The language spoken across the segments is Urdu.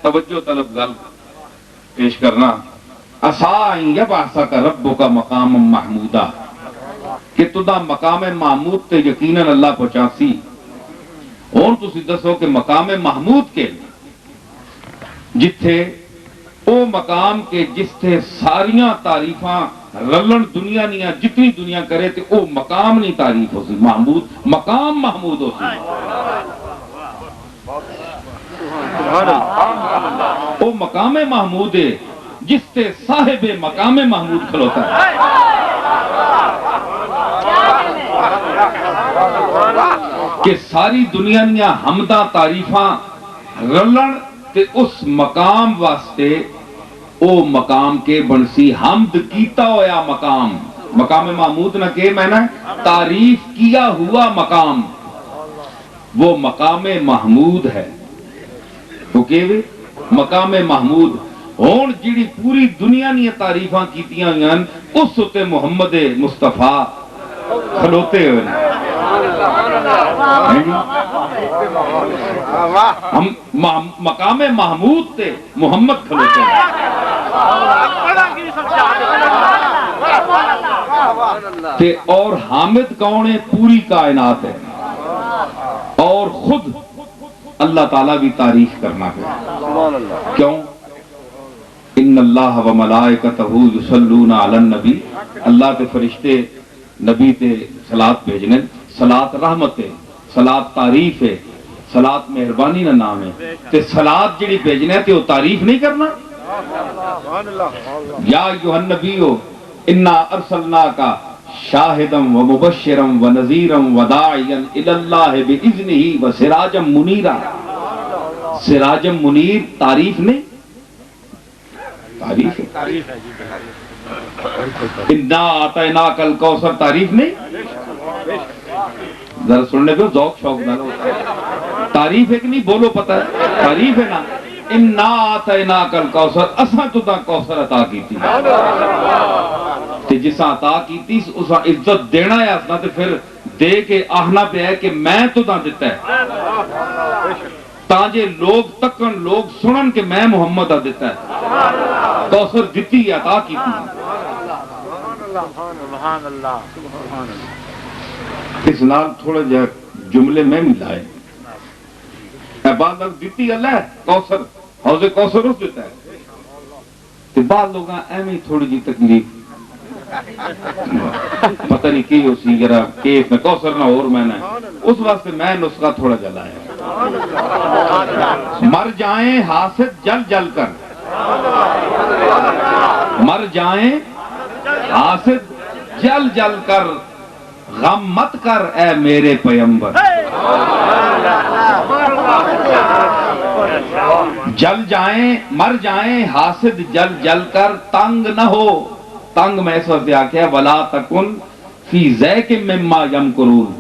توجہ طلب گل پیش کرنا عسا ان یبعثک ربک مقام محمودا کہ تدا مقام محمود تے یقیناً اللہ پہنچاسی. اور تسی دسو کہ مقام محمود کے جتھے او مقام کے جس تھے ساریاں تعریفاں رلن دنیا نیا جتنی دنیا کرے تے او مقام نہیں تعریف ہو سی محمود مقام محمود ہو سی. او مقام محمود ہے جس تے صاحب مقام محمود کھلوتا ہے. کہ ساری دنیا نیا حمدہ تعریفاں رلن تے اس مقام واسطے او مقام کے بنسی حمد کیتا ہویا مقام. مقام محمود نہ کہ میں نے تعریف کیا ہوا مقام وہ مقام محمود ہے. وہ کہ مقام محمود ہون جڑی پوری دنیا نی تعریفاں کیتیاں ہیں اس تے محمد مصطفیٰ کھلوتے ہوئے ہم مقام محمود تے محمد کھلوتے ہیں. تے اور حامد کون ہے؟ پوری کائنات ہے اور خود اللہ تعالیٰ بھی تعریف کرنا ہے. کیوں؟ ان اللہ و ملائکتہ یصلون علی النبی. اللہ کے فرشتے نبی تے صلاۃ بھیجنے. صلاۃ رحمت ہے، صلاۃ تعریف ہے، صلاۃ مہربانی کا نام ہے. تے صلاۃ جڑی بھیجنے تے وہ تعریف نہیں کرنا. یا ایھا النبی انا ارسلناک شاہدا و مبشرا و نذیرا و داعیا الی اللہ باذنہ و سراجا منیرا. سراجا منیر تعریف نہیں، تعریف ہے. انا اعطیناک الکوثر تعریف نہیں. ذرا سننے پہ ذوق شوق نہ ہو. تعریف ہے کہ نہیں بولو پتہ ہے تعریف ہے نا. انا اعطیناک الکوثر اساں تو تا کوثر عطا کیتی تے جساں عطا کیتی اساں عزت دینا ہے اساں تے پھر دے کے آہنا پہ ہے کہ میں تو تا دیتا ہے تاجے لوگ تکن لوگ سنن کہ میں محمد آ دیتا ہے. کوثر دیتی عطا کیتی. اس نال تھوڑا جا جملے میں ملائے. بعض لوگ دیتی اللہ ہے کوثر حوض کوثر اس دیتا ہے تو بعض لوگ ایمی تھوڑی جی تکلیف پتہ نہیں کی اسی ذرا کیف میں کوثر نہ اور میں نے اس واسطے میں نسخہ تھوڑا جلایا. مر جائیں حاسد جل جل کر، مر جائیں حاسد جل جل کر، غم مت کر اے میرے پیمبر. جل جائیں مر جائیں حاسد جل جل کر، تنگ نہ ہو. تنگ میں اس وقت آکھیا ولا تکن فی ذیک مما یمکرون.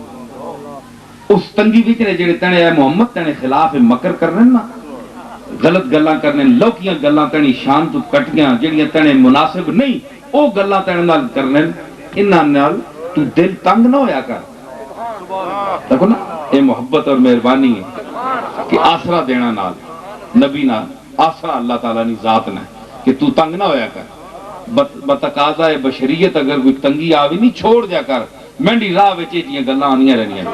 اس تنگی بھی کہ جڑے تنے اے محمد تنے خلاف مکر کرنے نا، غلط گلاں کرنے، لوکیاں گلاں تنی شان تو کٹیاں جڑیاں تنے مناسب نہیں او گلاں تنے نال کرنے انہاں نال تو دل تنگ نہ ہویا کر. دیکھو نا اے محبت اور مہربانی ہے کہ آسرا دینا نال نبی نال آسرا اللہ تعالیٰ نے ذات نے کہ تو تنگ نہ ہویا کر. بتقاضا بشریت اگر کوئی تنگی آوی نہیں چھوڑ دیا کر. مہنڈی راہ وچ جیاں گلاں آنیاں رہنیاں.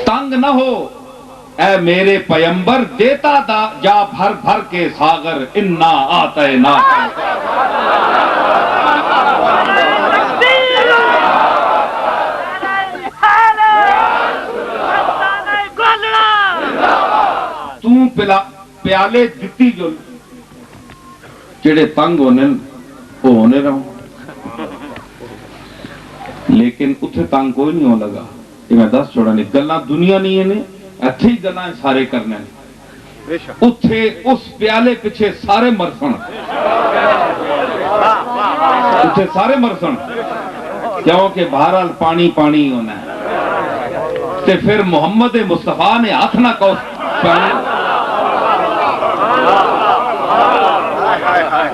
تنگ نہ ہو اے میرے پیمبر، دیتا جا بھر بھر کے ساغر. انا اعطیناک. پیالے دیتی جو جڑے تنگ ہونے وہ ہونے رہو لیکن اتھے تنگ کوئی نہیں ہو لگا. یہ میں دس چھوڑا نہیں گلاں دنیا نہیں ہے اتھے ہی گلاں سارے کرنے اتھے اس پیالے پیچھے سارے مرسن اتھے سارے مرسن کیونکہ بہرحال پانی پانی ہونا ہے. تے پھر محمد مصطفیٰ نے ہاتھ نہ کو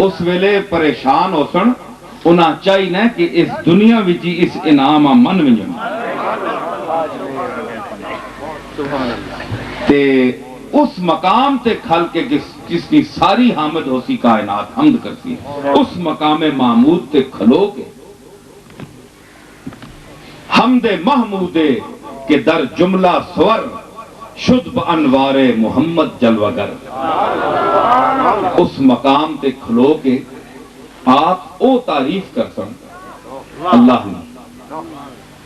اس ویلے پریشان ہو سن انہاں چاہیے کہ اس دنیا وچ اس انعام من ونجن. تے اس مقام تے کھل کے جس کی ساری حامد ہو سی کائنات حمد کرتی ہے، اس مقام محمود تے کھلو کے حمد محمود کے در جملہ سور شد بانوار محمد جلوگر، اس مقام تے کھلو کے آپ او تعریف کر سن اللہ نے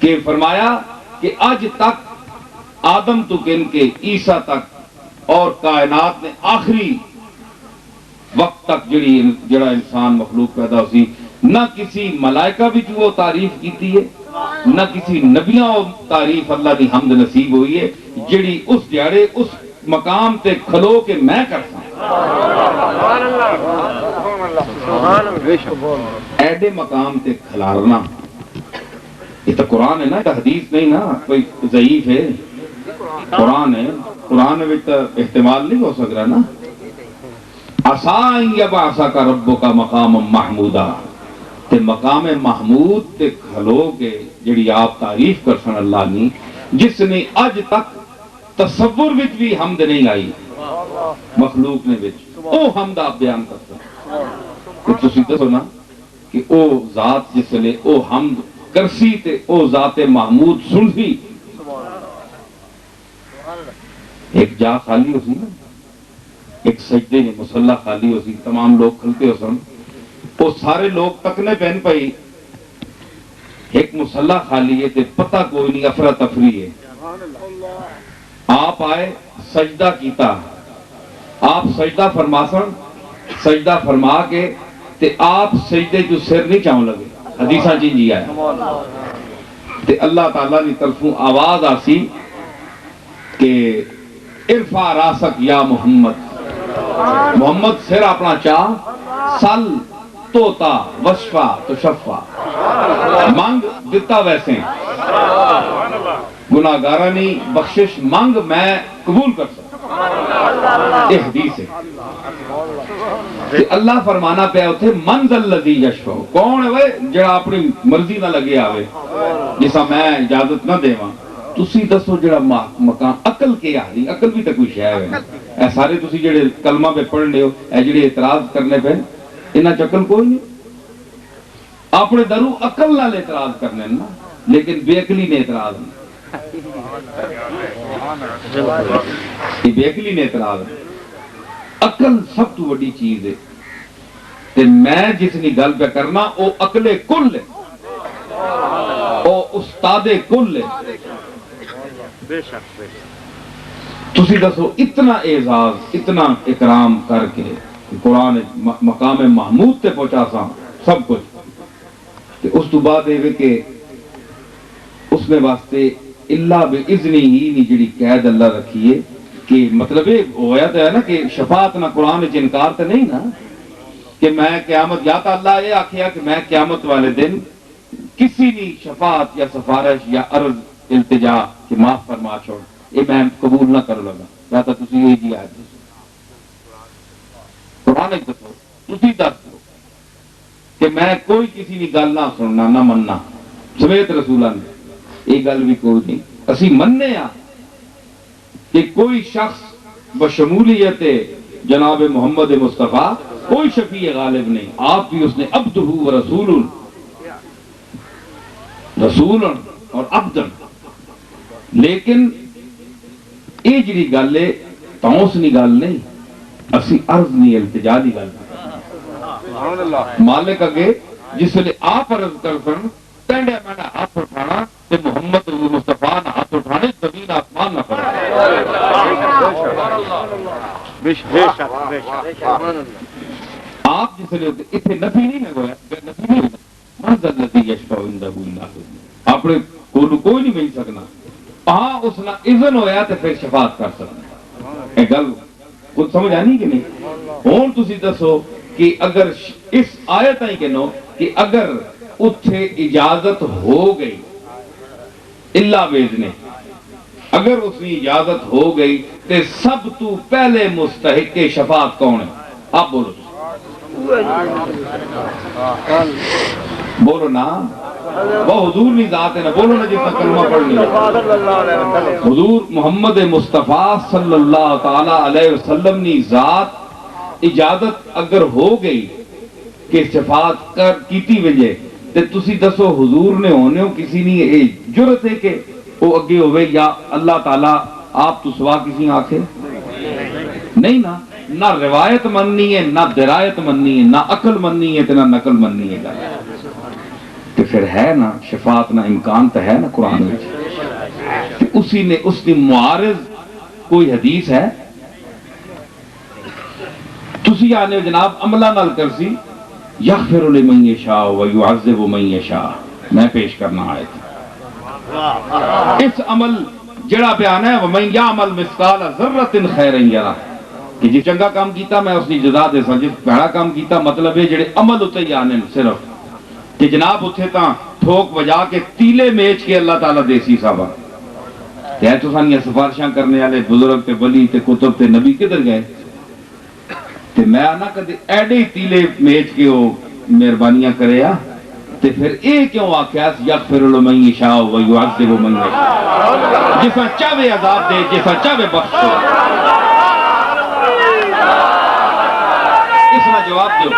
کہ فرمایا کہ آج تک آدم تو کن کے عیسیٰ تک اور کائنات نے آخری وقت تک جڑا انسان مخلوق پیدا ہو سی، نہ کسی ملائکہ بھی جو تعریف کیتی ہے، نہ کسی نبیاں تعریف اللہ دی حمد نصیب ہوئی ہے جڑی اس دیاڑے اس مقام تے کھلو کے میں کرتا ایڈے مقام تے کھلارنا، یہ تو قرآن ہے نا، یہ حدیث نہیں نا کوئی ضعیف ہے، قرآن ہے، قرآن میں تو احتمال نہیں ہو سک رہا نا۔ عَسَىٰ أَن يَبْعَثَكَ رَبُّكَ مَقَامًا مَحْمُودًا، تے مقام محمود تے کھلو کے جڑی آپ تعریف کر سن اللہ نے، جس نے اج تک تصور وچ بھی حمد نہیں آئی مخلوق نے وچ، او حمد آپ بیان کر سن کہ تسی دسو نا کہ او ذات جس لے او حمد کرسی تے او ذات محمود سن سی، ایک جا خالی ہو سی نا، ایک سجدے میں مصلی خالی ہو سی، تمام لوگ کھلتے ہو سن، وہ سارے لوگ تکنے پہن پئی، ایک مصلی خالی ہے تے پتہ کوئی نہیں، افراتفری ہے، آپ آئے سجدہ کیتا، آپ سجدہ فرما سن، سجدہ فرما کے تے آپ سجدے جو سر نہیں چاہوں لگے، حدیثہ جی آئے تے اللہ تعالیٰ نے طرفوں آواز آسی کہ ارفع راسک یا محمد، محمد سر اپنا چاہ، سل توتا وشفا تو شفا، مانگ دیتا ویسے، گناہگارانی بخشش مانگ میں قبول کر سکتا، یہ حدیث ہے کہ اللہ فرمانا پہ ہوتے من ذا الذی یشفع، کون ہے وہ جڑا اپنی مرضی نہ لگے آوے جیسا میں اجازت نہ دیواں، تسی دسو جڑا مقام عقل کے آدھی، عقل بھی تو کوئی شے ہے، اے سارے تسی جڑے کلمہ پہ پڑھنے ہو، اے جڑے اعتراض کرنے پہ انہاں چکل کوئی نہیں، اپنے درو عقل نال اعتراض کرنے نا، لیکن بے عقلی نے اعتراض نہیں، یہ بے عقلی نے اعتراض ہے، عقل سب تو بڑی چیز ہے، تے میں جس نے گل پہ کرنا او عقل کل ہے، او استاد کل ہے، تسی دسو اتنا اعزاز اتنا اکرام کر کے قرآن مقام محمود تے پہنچا سا سب کچھ، اس تو بعد یہ کہ اس نے واسطے اللہ بِإِذْنِهِ ہی جڑی قید اللہ رکھیے کہ مطلب یہ ہویا تو ہے نا کہ شفاعت نہ قرآن انکار تو نہیں نا کہ میں قیامت، یا تو اللہ یہ آکھیا کہ میں قیامت والے دن کسی بھی شفاعت یا سفارش یا عرض التجا کہ معاف فرما چھوڑ یہ میں قبول نہ کر لگا، یا تو تسی یہ جی آئے قرآن ایک دسو، تسی دس دو کہ میں کوئی کسی کی گل نہ سننا نہ مننا سمیت رسولہ نے، یہ گل بھی کوئی نہیں، اسی مننے ہاں کہ کوئی شخص بشمولیت جناب محمد مصطفیٰ کوئی شفیع غالب نہیں، آپ بھی اس نے عبدہ و رسول اور عبدن، لیکن یہ جڑی گل ہے تونس نہیں گل نہیں، اسی عرض نہیں التجا دی گل، مالک اگے جس لئے آپ عرض کر سن پینڈے میں نے ہاتھ اٹھانا کہ محمد مصطفیٰ نے ہاتھ اٹھانے زمین آسمان نہ کرے، آپ جس لئے اتنے نفی نہیں ہے گویا، نفی نہیں ہوگا من ذا الذی یشفع عندہ الا بإذنہ، اپنے کوئی نہیں مل سکنا، ہاں اس نے اذن ہویا تو پھر شفاعت کر سکنا، یہ گل خود سمجھ آنی کہ نہیں؟ اور تسی دسو کہ اگر اس آیت آئی کہ نو کہ اگر اتھے اجازت ہو گئی اللہ بإذنہ، اگر اس کی اجازت ہو گئی تو سب تو پہلے مستحق شفاعت کون ہے؟ آپ بولو، بولو نا، وہ حضور نہیں ذات ہے نا، بولو نا جس کا کلمہ پڑھ لیا حضور محمد مصطفیٰ صلی اللہ تعالی علیہ وسلم نے ذات اجازت اگر ہو گئی کہ صفات کر کیتی وجے تے تسی دسو حضور نے ہونے ہو کسی نہیں جرت ہے کہ وہ اگے ہوئے یا اللہ تعالیٰ آپ تو سوا کسی آنکھیں نہیں نا، نہ روایت مننی ہے، نہ درایت مننی ہے، نہ عقل مننی ہے، نہ نقل مننی ہے. تو پھر ہے نا شفاعت نہ امکان تو ہے نا قرآن میں. اسی نے اس کی معارض کوئی حدیث ہے تسی آنے جناب عملہ نال کرسی یغفر لمن یشاء ویعذب من یشاء میں پیش کرنا آئے تھا. اس عمل جڑا بیان ہے وَمَنْ يَعْمَلْ مِثْقَالَ ذَرَّةٍ خَيْرًا يَرَهُ کہ جس چنگا کام کیتا میں اس کی جزا دے سا، جس بھڑا کام کیتا مطلب ہے جڑے عمل اتے ہی آنے صرف کہ جناب اتھے تاں ٹھوک بجا کے تیلے میچ کے اللہ تعالیٰ دیسی صاحبہ کہ تو سانیاں سفارشاں کرنے والے بزرگ تے ولی تے کتب تے نبی کدھر گئے تے میں آنا کدے ایڈے تیلے میچ کے وہ مہربانیاں کرے تے پھر اے کیوں آکھیاس یغفر لمن یشاء ویعذب من یشاء جسا چاہے عذاب دے جسا چاہے بخش دے. اس میں جواب دو.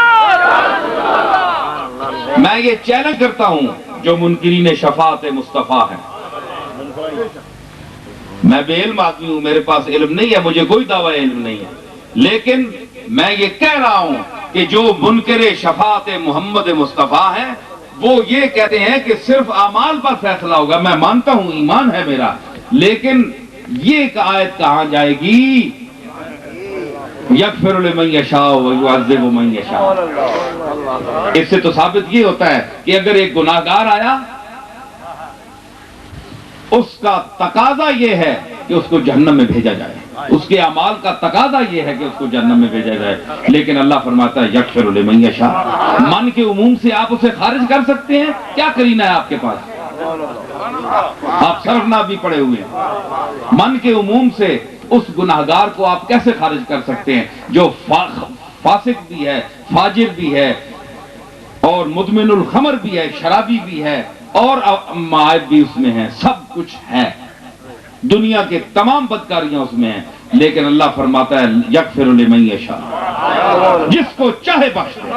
میں یہ چیلنج کرتا ہوں جو منکرین شفاعت مصطفیٰ ہیں. میں بے علم آدمی ہوں، میرے پاس علم نہیں ہے، مجھے کوئی دعویٰ علم نہیں ہے، لیکن میں یہ کہہ رہا ہوں کہ جو منکر شفاعت محمد مصطفیٰ ہیں وہ یہ کہتے ہیں کہ صرف اعمال پر فیصلہ ہوگا. میں مانتا ہوں ایمان ہے میرا، لیکن یہ ایک آیت کہاں جائے گی یغفر لمن یشاء ویعذب من یشاء. اس سے تو ثابت یہ ہوتا ہے کہ اگر ایک گناہگار آیا اس کا تقاضا یہ ہے کہ اس کو جہنم میں بھیجا جائے، اس کے اعمال کا تقاضا یہ ہے کہ اس کو جہنم میں بھیجا جائے، لیکن اللہ فرماتا ہے یغفر لمن یشاء. من کے عموم سے آپ اسے خارج کر سکتے ہیں؟ کیا کرینہ ہے آپ کے پاس؟ آپ صرف بھی پڑے ہوئے ہیں. من کے عموم سے اس گناہگار کو آپ کیسے خارج کر سکتے ہیں جو فاسق بھی ہے، فاجر بھی ہے اور مدمن الخمر بھی ہے، شرابی بھی ہے اور معائب بھی اس میں ہیں، سب کچھ ہے، دنیا کے تمام بدکاریاں اس میں ہیں، لیکن اللہ فرماتا ہے یغفر لمن یشاء جس کو چاہے بخش دے.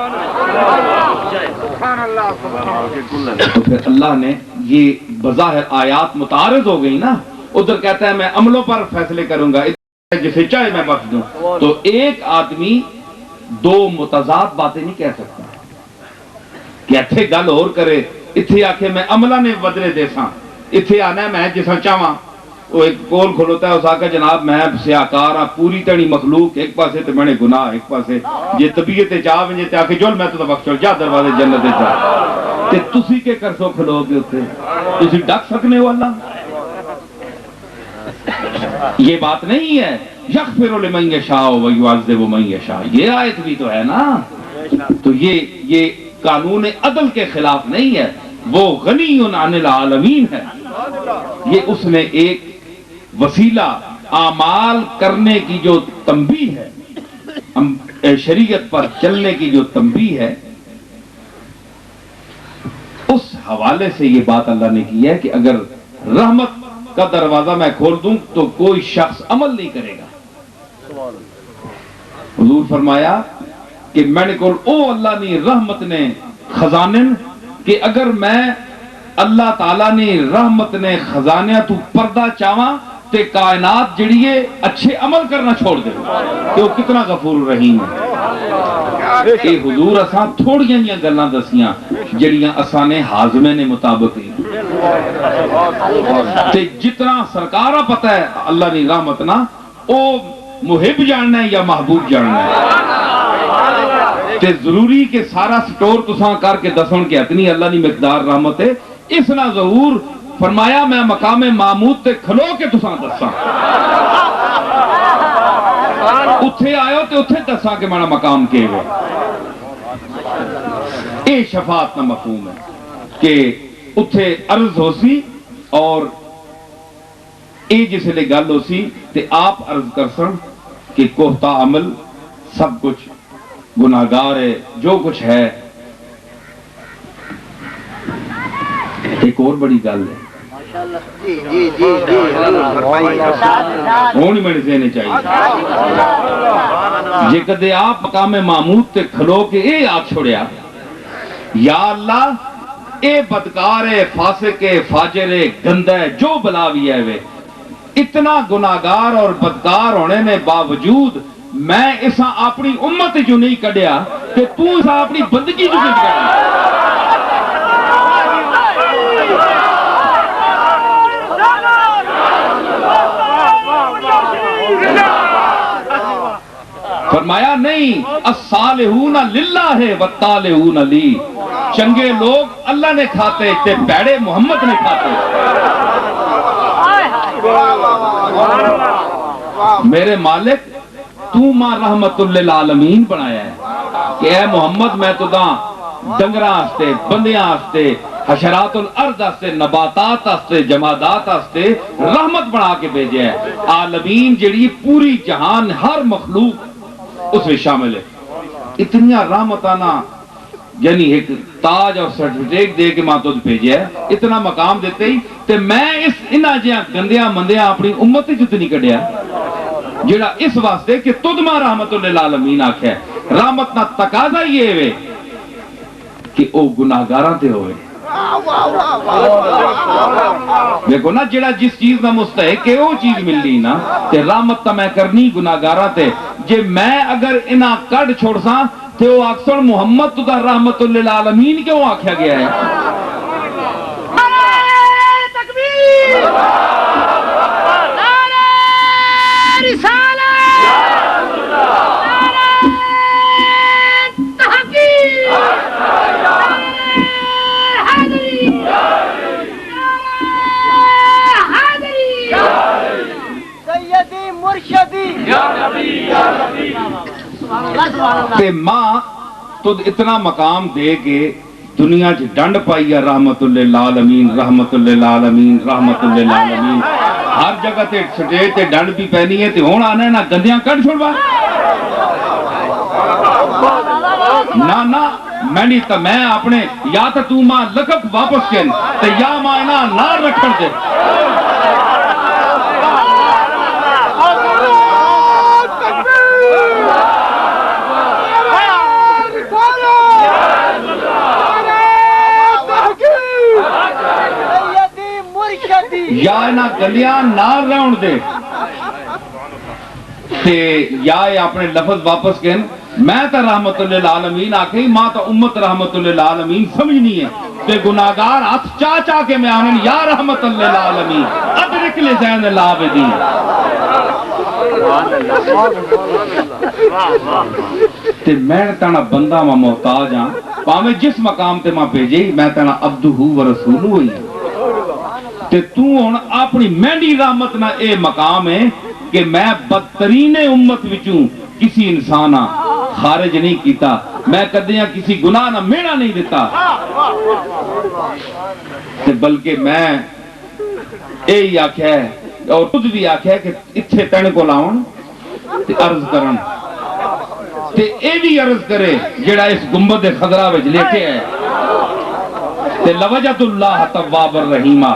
تو پھر اللہ نے یہ بظاہر آیات متعارض ہو گئی نا، ادھر کہتا ہے میں عملوں پر فیصلے کروں گا، جسے چاہے میں بخش دوں. تو ایک آدمی دو متضاد باتیں نہیں کہہ سکتا کہ اتھے گل اور کرے، اتھے آکھے میں عملہ نے بدلے دے ساں، اتھے آنا ہے میں جسا چاہاں. وہ ایک کول کھلوتا ہے اس آکھا جناب میں سیاکار ہاں، پوری تڑی مخلوق، ایک پاسے تے بڑے گناہ، ایک پاسے یہ طبیعت چاہ ونجے تے آکھے جول میں تو بخشو جا دروازے جنت دے جا. تے تسی کے کرسو کھلو گے اتھے؟ تسی ڈک سکنے ہو اللہ؟ یہ بات نہیں ہے. یغفر لمن یشاء ویعذب من یشاء یہ آیت بھی تو ہے نا. تو یہ قانون عدل کے خلاف نہیں ہے، وہ غنی عن العالمین ہے. یہ اس نے ایک وسیلہ اعمال کرنے کی جو تنبیہ ہے، شریعت پر چلنے کی جو تنبیہ ہے، اس حوالے سے یہ بات اللہ نے کی ہے کہ اگر رحمت کا دروازہ میں کھول دوں تو کوئی شخص عمل نہیں کرے گا. حضور فرمایا کہ میں نے کہا او اللہ نے رحمت نے خزانن کہ اگر میں اللہ تعالیٰ نے رحمت نے خزانیاں تو پردہ چاہواں تے کائنات جڑیے اچھے عمل کرنا چھوڑ دے کہ وہ کتنا غفور رحیم ہے. کہ حضور اساں تھوڑیاں جیاں گلاں دسیاں جڑیاں اساں نے ہاضمے نے مطابق ہی تے جتنا سرکارہ پتہ ہے اللہ نے رحمت نا او محب جاننا ہے یا محبوب جاننا ہے. تے ضروری کہ سارا سٹور تساں کر کے دسن کے اتنی اللہ نے مقدار رحمت ہے اس نہ ظہور فرمایا میں مقام معمود تے کھلو کے تساں دساں اتھے آئے تے اتھے دساں کہ مانا مقام کے ہوئے. اے شفاعت نہ مفہوم ہے کہ اتھے عرض ہو سی اور اے جس لئے گل ہو سی تے آپ عرض کر سن کہ کوہتا عمل سب کچھ گناہگار ہے جو کچھ ہے ایک اور بڑی گل ہے ہونی میرے ذہن چاہیے جے کدے آپ مقام محمود تے کھلو کے اے آکھ چھوڑیا یا اللہ اے بدکار ہے فاسق ہے فاجر ہے گندہ ہے جو بلا بھی ہے وے اتنا گناہگار اور بدکار ہونے میں باوجود میں اسا اپنی امت جو نہیں کڑیا کہ تو اسا اپنی بندگی جو نہیں کڑیا فرمایا نہیں الصالحون للہ والطالحون لی چنگے لوگ اللہ نے کھاتے تے پیڑے محمد نے کھاتے میرے مالک تو ماں رحمت للعالمین بنایا ہے کہ اے محمد میں تو داں ڈنگراں آستے بندیاں آستے حشرات الارض آستے نباتات آستے جمادات آستے رحمت بنا کے بھیجے ہے عالمین جڑی پوری جہان ہر مخلوق اس میں شامل ہے اتنی رحمتانہ یعنی ایک تاج اور سرٹیفکیٹ دے کے ماں تو بھیجے ہے اتنا مقام دیتے ہی تے میں اس انہاں جہاں گندیاں مندیاں اپنی امت جتنی کڑیا جڑا اس واسطے کہ تُدھ ماں رحمت للعالمین آکھے رحمت نہ تقاضا یہ ہے کہ او گناہگاراں تے ہوئے دیکھو نا جڑا جس چیز نہ مستحق کہ وہ چیز ملنی نا تے رحمت تا میں کرنی گناہگاراں تے جے میں اگر انہاں کڈ چھوڑ ساں تے وہ اکثر محمد تو دا رحمت للعالمین کیوں آکھیا گیا ہے تکبیر نعرہ رسالت تے ماں تو اتنا مقام دے کے دنیا چ ڈنڈ پائی ہے رحمت للعالمین رحمت للعالمین رحمت للعالمین ہر جگہ تے سٹیج تے ڈنڈ بھی پہنی ہے تے ہون آنا ہے نا گندیاں کٹ چھوڑوا نا میں نہیں تا میں اپنے یا تو ماں لقب واپس کن تے یا ماں انہاں نار رکھن دے یا انہاں گلیاں نار رہن دے تے یا اپنے لفظ واپس کہن میں تا رحمت للعالمین آکھیں ماں تا امت رحمت للعالمین سمجھنی ہے تے گناہگار ہاتھ چاہ کے میں آنن یا رحمت للعالمین ادرک لزین العابدین تے میں تانا بندہ میں محتاج ہاں پاویں جس مقام تے ماں بھیجے میں تانا عبدہ و رسول ہوئی تے تو ہن اپنی مہنڈی رحمت نہ اے مقام ہے کہ میں بدترین امت وچوں کسی انسانہ خارج نہیں کیتا میں کدیاں کسی گناہ نہ میڑا نہیں دیتا تے بلکہ میں اے ہی آکھیا ہے اور خود بھی آکھیا ہے کہ اتھے تن کو لاؤن تے عرض کرن تے اے بھی عرض کرے جڑا اس گنبد خضرا وچ لیٹے ہے تے لوجت اللہ تواب الرحیمہ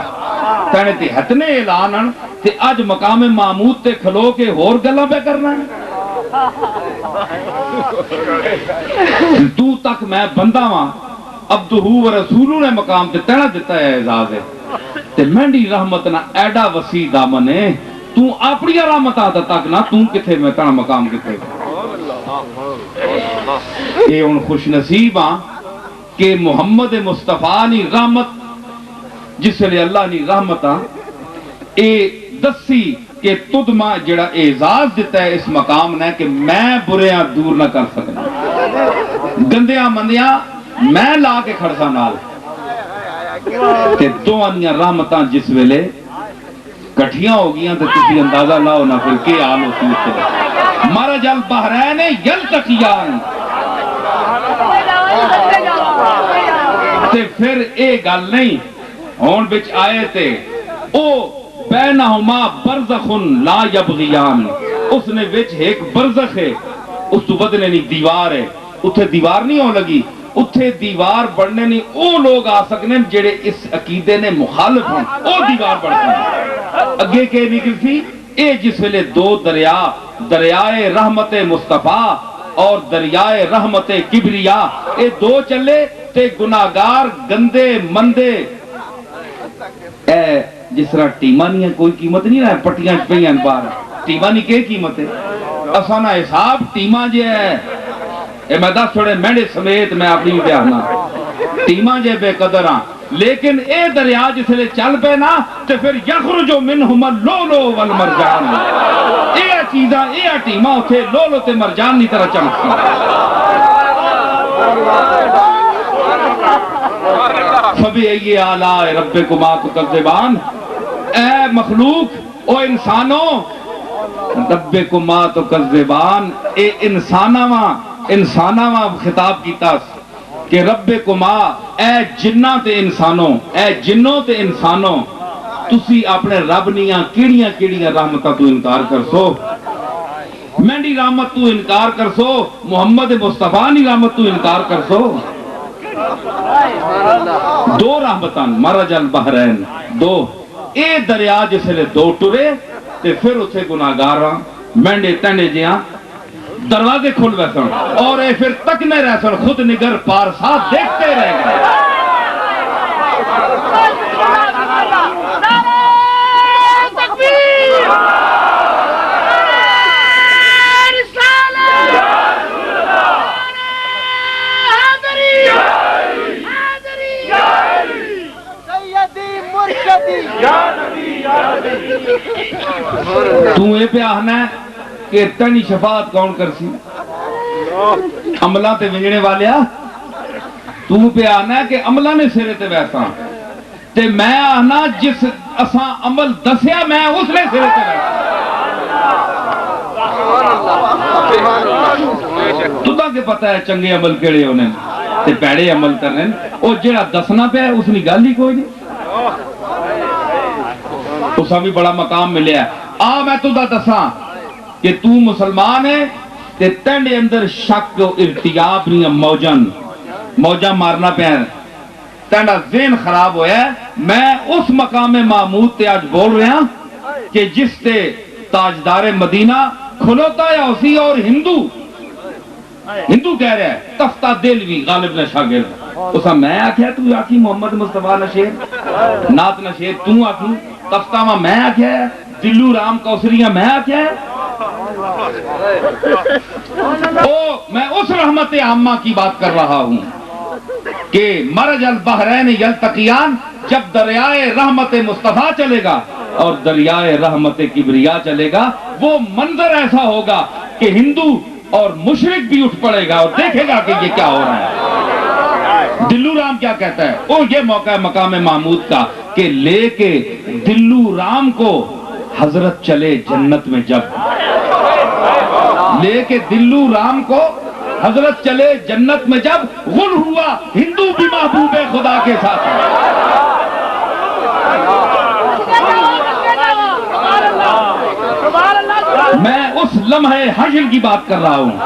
تینے تے ہتنے اعلانن تے آج مقام محمود تے کھلو کے ہور گلاں پہ کرنا ہے تو تک میں بندہ ہاں عبدہ و رسولو نے مقام تے تینا دیتا ہے اعزاز ہے تے مہنڈی رحمت نہ ایڈا وسیع دامن ہے تو اپنی رحمت آتا تک نہ تو کتھے میں تینا مقام کتھے اے ان خوش نصیب ہاں کہ محمد مصطفیٰ نی رحمت جس لئے اللہ نی رحمت اے دسی کہ تُدھ ماں جڑا اعزاز دیتا ہے اس مقام نے کہ میں بریاں دور نہ کر سکنا گندیاں مندیاں میں لا کے کھڑسا نال کہ دو انیاں رحمتاں جس ویلے کٹھیاں ہو گیاں تو کسی اندازہ لاؤ نہ پھر کے حال ہوتی ہے مرج البحرین یلتقیان تے پھر اے گل نہیں ہون بچ آئے تے او بینہما برزخ لا یبغیان اس نے وچ ایک برزخ ہے اس تو بدلے نہیں دیوار ہے اتھے دیوار نہیں ہو لگی اتھے دیوار بڑھنے نہیں او لوگ آ سکنے جڑے اس عقیدے نے مخالف ہیں او دیوار بڑھ سکنے اگے کہ نکل سی اے جس ویلے دو دریا دریائے رحمت مصطفیٰ اور دریائے رحمت کبریا اے دو چلے تے گناہگار گندے مندے اے جس طرح ٹیمہ نہیں ہے کوئی قیمت نہیں رہا پٹیاں چپیاں بار ٹیمہ نہیں کہ قیمت ہے اسانا حساب ٹیمہ جے ہے اے میں دس چھوڑے میڈے سمیت میں اپنی بیانا ٹیمہ جے بے قدر ہاں لیکن اے دریا جس لئے چل پہ نا تے پھر یخرجو منہم اللولو والمرجان اے چیزاں اے ٹیمہ اتھے لولو تے مرجان نہیں طرح چمکتی فَبِأَيِّ آلَاءِ رَبِّكُمَا تُكَذِّبَانِ اے مخلوق او انسانوں رَبِّكُمَا تُكَذِّبَانِ اے انساناں خطاب کیتا کہ رَبِّكُمَا اے جنہ تے انسانوں اے جنوں تے انسانوں تسی اپنے رب نیاں کیڑیاں رحمتہ تو انکار کر سو مینڈی رحمت تو انکار کر سو محمد مصطفیٰ نی رحمت تو انکار کر سو دو رحمتان مرج البحرین دو اے دریا جس لئے دو ٹرے تے پھر اتھے گناہگاراں مینڈے تینڈے جیاں دروازے کھل ویسن اور اے پھر تک میں رہ سن خود نگر پار ساتھ دیکھتے رہ گئے تو اے پہ آہنا ہے کہ تنی شفاعت کون کر سی عملہ تے وجنے والیا تو پہ آہنا ہے کہ عملہ نے سرے تے ویسا تے میں آہنا جس اساں عمل دسیا میں اس نے سرے تے ویسا تو تا کہ پتہ ہے چنگے عمل کیڑے ہونے تے پیڑے عمل کرنے او جڑا دسنا پہ ہے اس نے گل ہی کوئی نہیں اسا بھی بڑا مقام ملیا ہے میں تو دا دساں کہ تو مسلمان ہے تے تینڈے اندر شک و ارتیاب نہیں موجاں مارنا پہ ہے تینڈا ذہن خراب ہویا ہے میں اس مقام محمود تے آج بول رہا کہ جس تے تاجدار مدینہ کھلوتا ہے اسی اور ہندو کہہ رہا ہے تفتہ دلوی غالب نے شاگرد اسا میں آکھیا تو آکھی محمد مصطفیٰ نشیر نات نشیر تو آکھی تفتہ میں آکھیا ہے دلو رام کوثریہ میں آکھیا ہے میں اس رحمت عامہ کی بات کر رہا ہوں کہ مرج البحرین یلتقیان جب دریائے رحمت مصطفیٰ چلے گا اور دریائے رحمت کبریا چلے گا وہ منظر ایسا ہوگا کہ ہندو اور مشرک بھی اٹھ پڑے گا اور دیکھے گا کہ یہ کیا ہو رہا ہے دلو رام کیا کہتا ہے اور یہ موقع ہے مقام محمود کا کہ لے کے دلو رام کو حضرت چلے جنت میں جب لے کے دلو رام کو حضرت چلے جنت میں جب غل ہوا ہندو بھی محبوب خدا کے ساتھ میں اس لمحے حشر کی بات کر رہا ہوں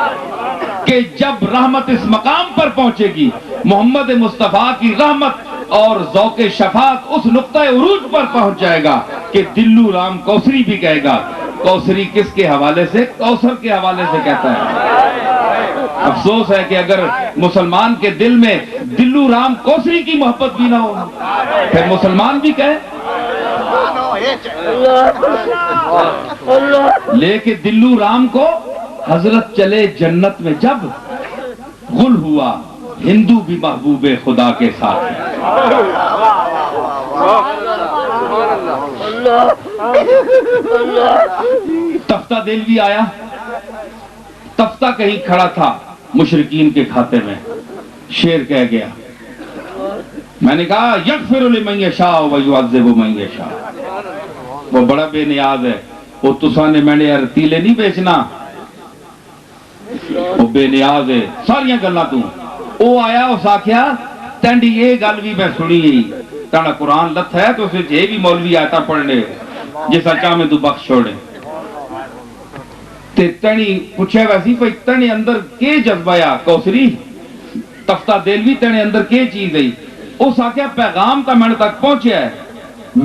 کہ جب رحمت اس مقام پر پہنچے گی محمد مصطفیٰ کی رحمت اور ذوق شفاعت اس نقطہ عروج پر پہنچ جائے گا کہ دلو رام کوثری بھی کہے گا کوثری کس کے حوالے سے کوثر کے حوالے سے کہتا ہے افسوس ہے کہ اگر مسلمان کے دل میں دلو رام کوثری کی محبت بھی نہ ہو پھر مسلمان بھی کہے لے کے دلو رام کو حضرت چلے جنت میں جب غل ہوا ہندو بھی محبوب خدا کے ساتھ تفتہ دلوی آیا تفتہ کہیں کھڑا تھا مشرکین کے کھاتے میں شیر کہہ گیا میں نے کہا یغفر لمن یشاء ویعذب من یشاء وہ بڑا بے نیاز ہے وہ تساں نے میں نے تیلے نہیں بیچنا وہ بے نیاز ہے ساریاں گلاں تو وہ آیا اس آکھیا تینڈی یہ گل بھی میں سنی تانا قرآن لت ہے تو اسے جے بھی مولوی آتا پڑھنے جیسا چاہ میں تو بخش چھوڑے تے تینی پوچھے ویسی پہ تینی اندر کے جذبہ یا کوثری تفتہ دلوی تینے اندر کی چیز ہے؟ اس آکھیا پیغام تا میں تک پہنچیا ہے،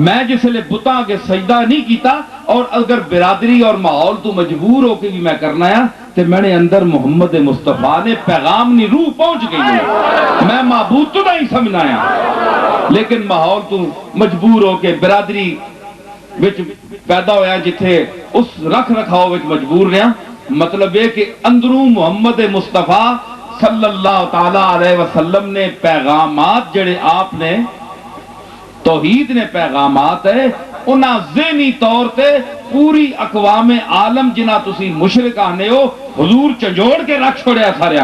میں جس لئے بتا کے سجدہ نہیں کیتا، اور اگر برادری اور ماحول تو مجبور ہو کے بھی میں کرنا ہے تو میں نے اندر محمد مصطفیٰ نے پیغام نہیں، روح پہنچ گئی ہے، میں معبود تو نہیں سمجھنا ہے، لیکن ماحول تو مجبور ہو کے برادری وچ پیدا ہویا جتھے اس رکھ رکھاؤ وچ مجبور رہا، مطلب ہے کہ اندروں محمد مصطفیٰ صلی اللہ تعالیٰ علیہ وسلم نے پیغامات جڑے آپ نے توحید نے پیغامات ہے انہاں ذہنی طور تے پوری اقوام عالم جنہ تسی مشرک آنے ہو حضور چنجوڑ کے رکھ چھوڑیا سارے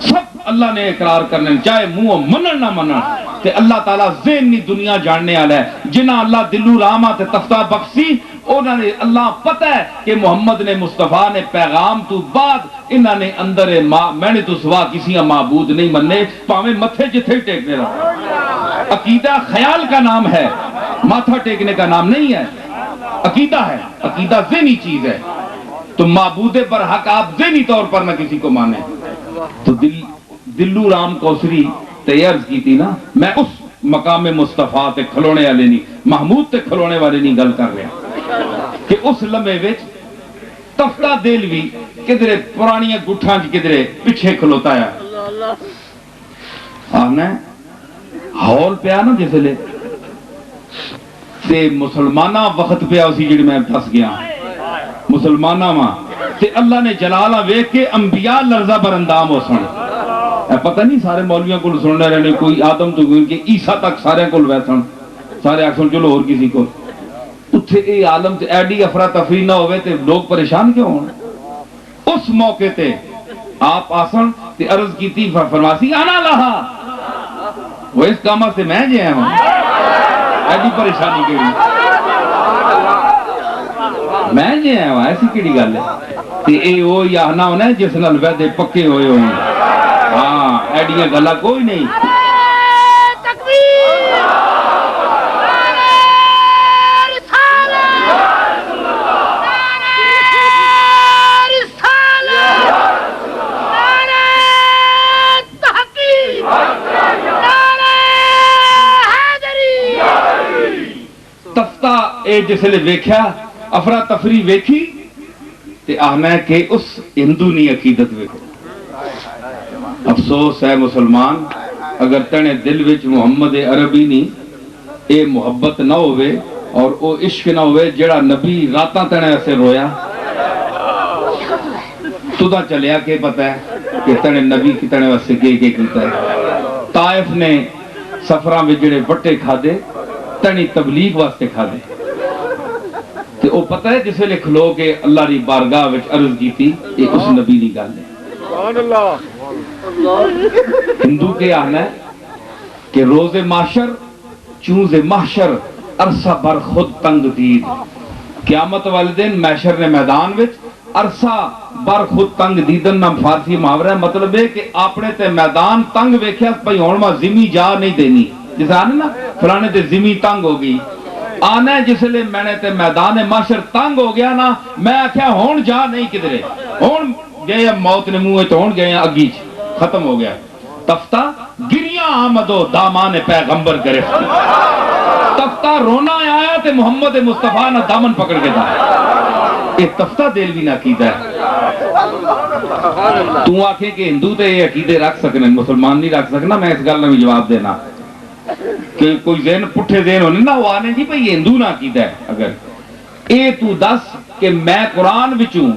سب اللہ نے اقرار کرنے چاہے منہ منن نہ منن تے اللہ تعالیٰ ذہنی دنیا جاننے والا ہے، جنہ اللہ دلو راما تے تفتہ بخشی انہوں نے اللہ پتہ ہے کہ محمد نے مصطفیٰ نے پیغام تو بعد انہوں نے اندر میں نے تو سوا کسی معبود نہیں مننے، پاویں متھے جتھے ٹیکنے رہا۔ عقیدہ خیال کا نام ہے، ماتھا ٹیکنے کا نام نہیں ہے، عقیدہ ہے، عقیدہ ذہنی چیز ہے، تو معبود برحق آپ ذہنی طور پر نہ کسی کو مانے۔ تو دلو رام کوسری عرض کی تھی نا، میں اس مقام مصطفیٰ تے کھلونے والے نہیں، محمود تے کھلونے والے نہیں گل کر رہے کہ اس لمحے وچ تفتہ دلوی کدھرے پرانیاں گٹھاں کدھرے پیچھے کھلوتا ہے، آنا ہال پیا نا جس لے تے مسلمانہ وقت پیا اسی جڑی میں دس گیا مسلمانہ ماں تے اللہ نے جلالہ ویکھ کے انبیاء لرزہ برندام ہو سن، پتہ نہیں سارے مولویاں کو سننے رہنے، کوئی آدم تو گئی کہ عیسیٰ تک سارے کو ویسن، سارے آکسن چلو اور کسی کو اتھے اے عالم تے ایڈی افراتفری نہ ہوئے تے لوگ پریشان کیوں ہونے؟ اس موقع تے آپ آسن تے عرض کی تھی فرماسی آنا لہا وہ اس کامہ سے میں جے ہیں ایڈی پریشانی کے لیے میں جے ہیں ایسی کیڑی گل ہے تے اے وہ یاہنا ہونا ہے جس نال وعدے پکے ہوئے ہوئے، ہاں ایڈیاں گلا کوئی نہیں۔ تفتہ اے جس لئے ویکھیا افراتفری ویکھی تے آہنا ہے کہ اس ہندو عقیدت ویکھو۔ افسوس ہے مسلمان اگر تنے دل وچ محمد عربی نہیں اے محبت نہ ہوئے اور او عشق نہ ہوئے جڑا نبی راتاں تنے ایسے رویا تو دا چلیا کہ پتہ ہے کہ تنے نبی کی تنے واسے کے کیتا ہے۔ طائف نے سفراں میں جڑے بٹے کھا دے تنی تبلیغ واسطے کھا دے تے او پتہ ہے جسے لکھ لو کہ اللہ ری بارگاہ وچ عرض کی تھی یہ اس نبی دی گل ہے۔ ہندو کے آنا ہے کہ روز محشر چوز محشر عرصہ بر خود تنگ دید، قیامت والدین محشر نے میدان وچ عرصہ بر خود تنگ دیدن نام فارسی محاورہ ہے، مطلب ہے کہ اپنے تے میدان تنگ ویکھیا پئی ہون ما زمین جا نہیں دینی، جس آنے نا فلانے تے زمین تنگ ہو گئی، آنا ہے جس لئے میں نے تے میدان محشر تنگ ہو گیا نا، میں آکھیا ہون جا نہیں کدرے، ہون گئے موت نے منہ تو ہون گئے اگی ختم ہو گیا۔ تفتہ گریاں آمدو دامان پیغمبر گرفت، تفتہ رونا آیا تے محمد مصطفیٰ نہ دامن پکڑ کے دا، یہ تفتہ دلوی نہ عقیدہ ہے۔ تو آکھیں کہ ہندو تے یہ عقیدے رکھ سکنے مسلمان نہیں رکھ سکنا، میں اس گل میں جواب دینا کہ کوئی ذہن پٹھے ذہن ہونے نا وہ آنے جی بھئی یہ ہندو نہ عقیدہ ہے۔ اگر اے تو دس کہ میں قرآن بچوں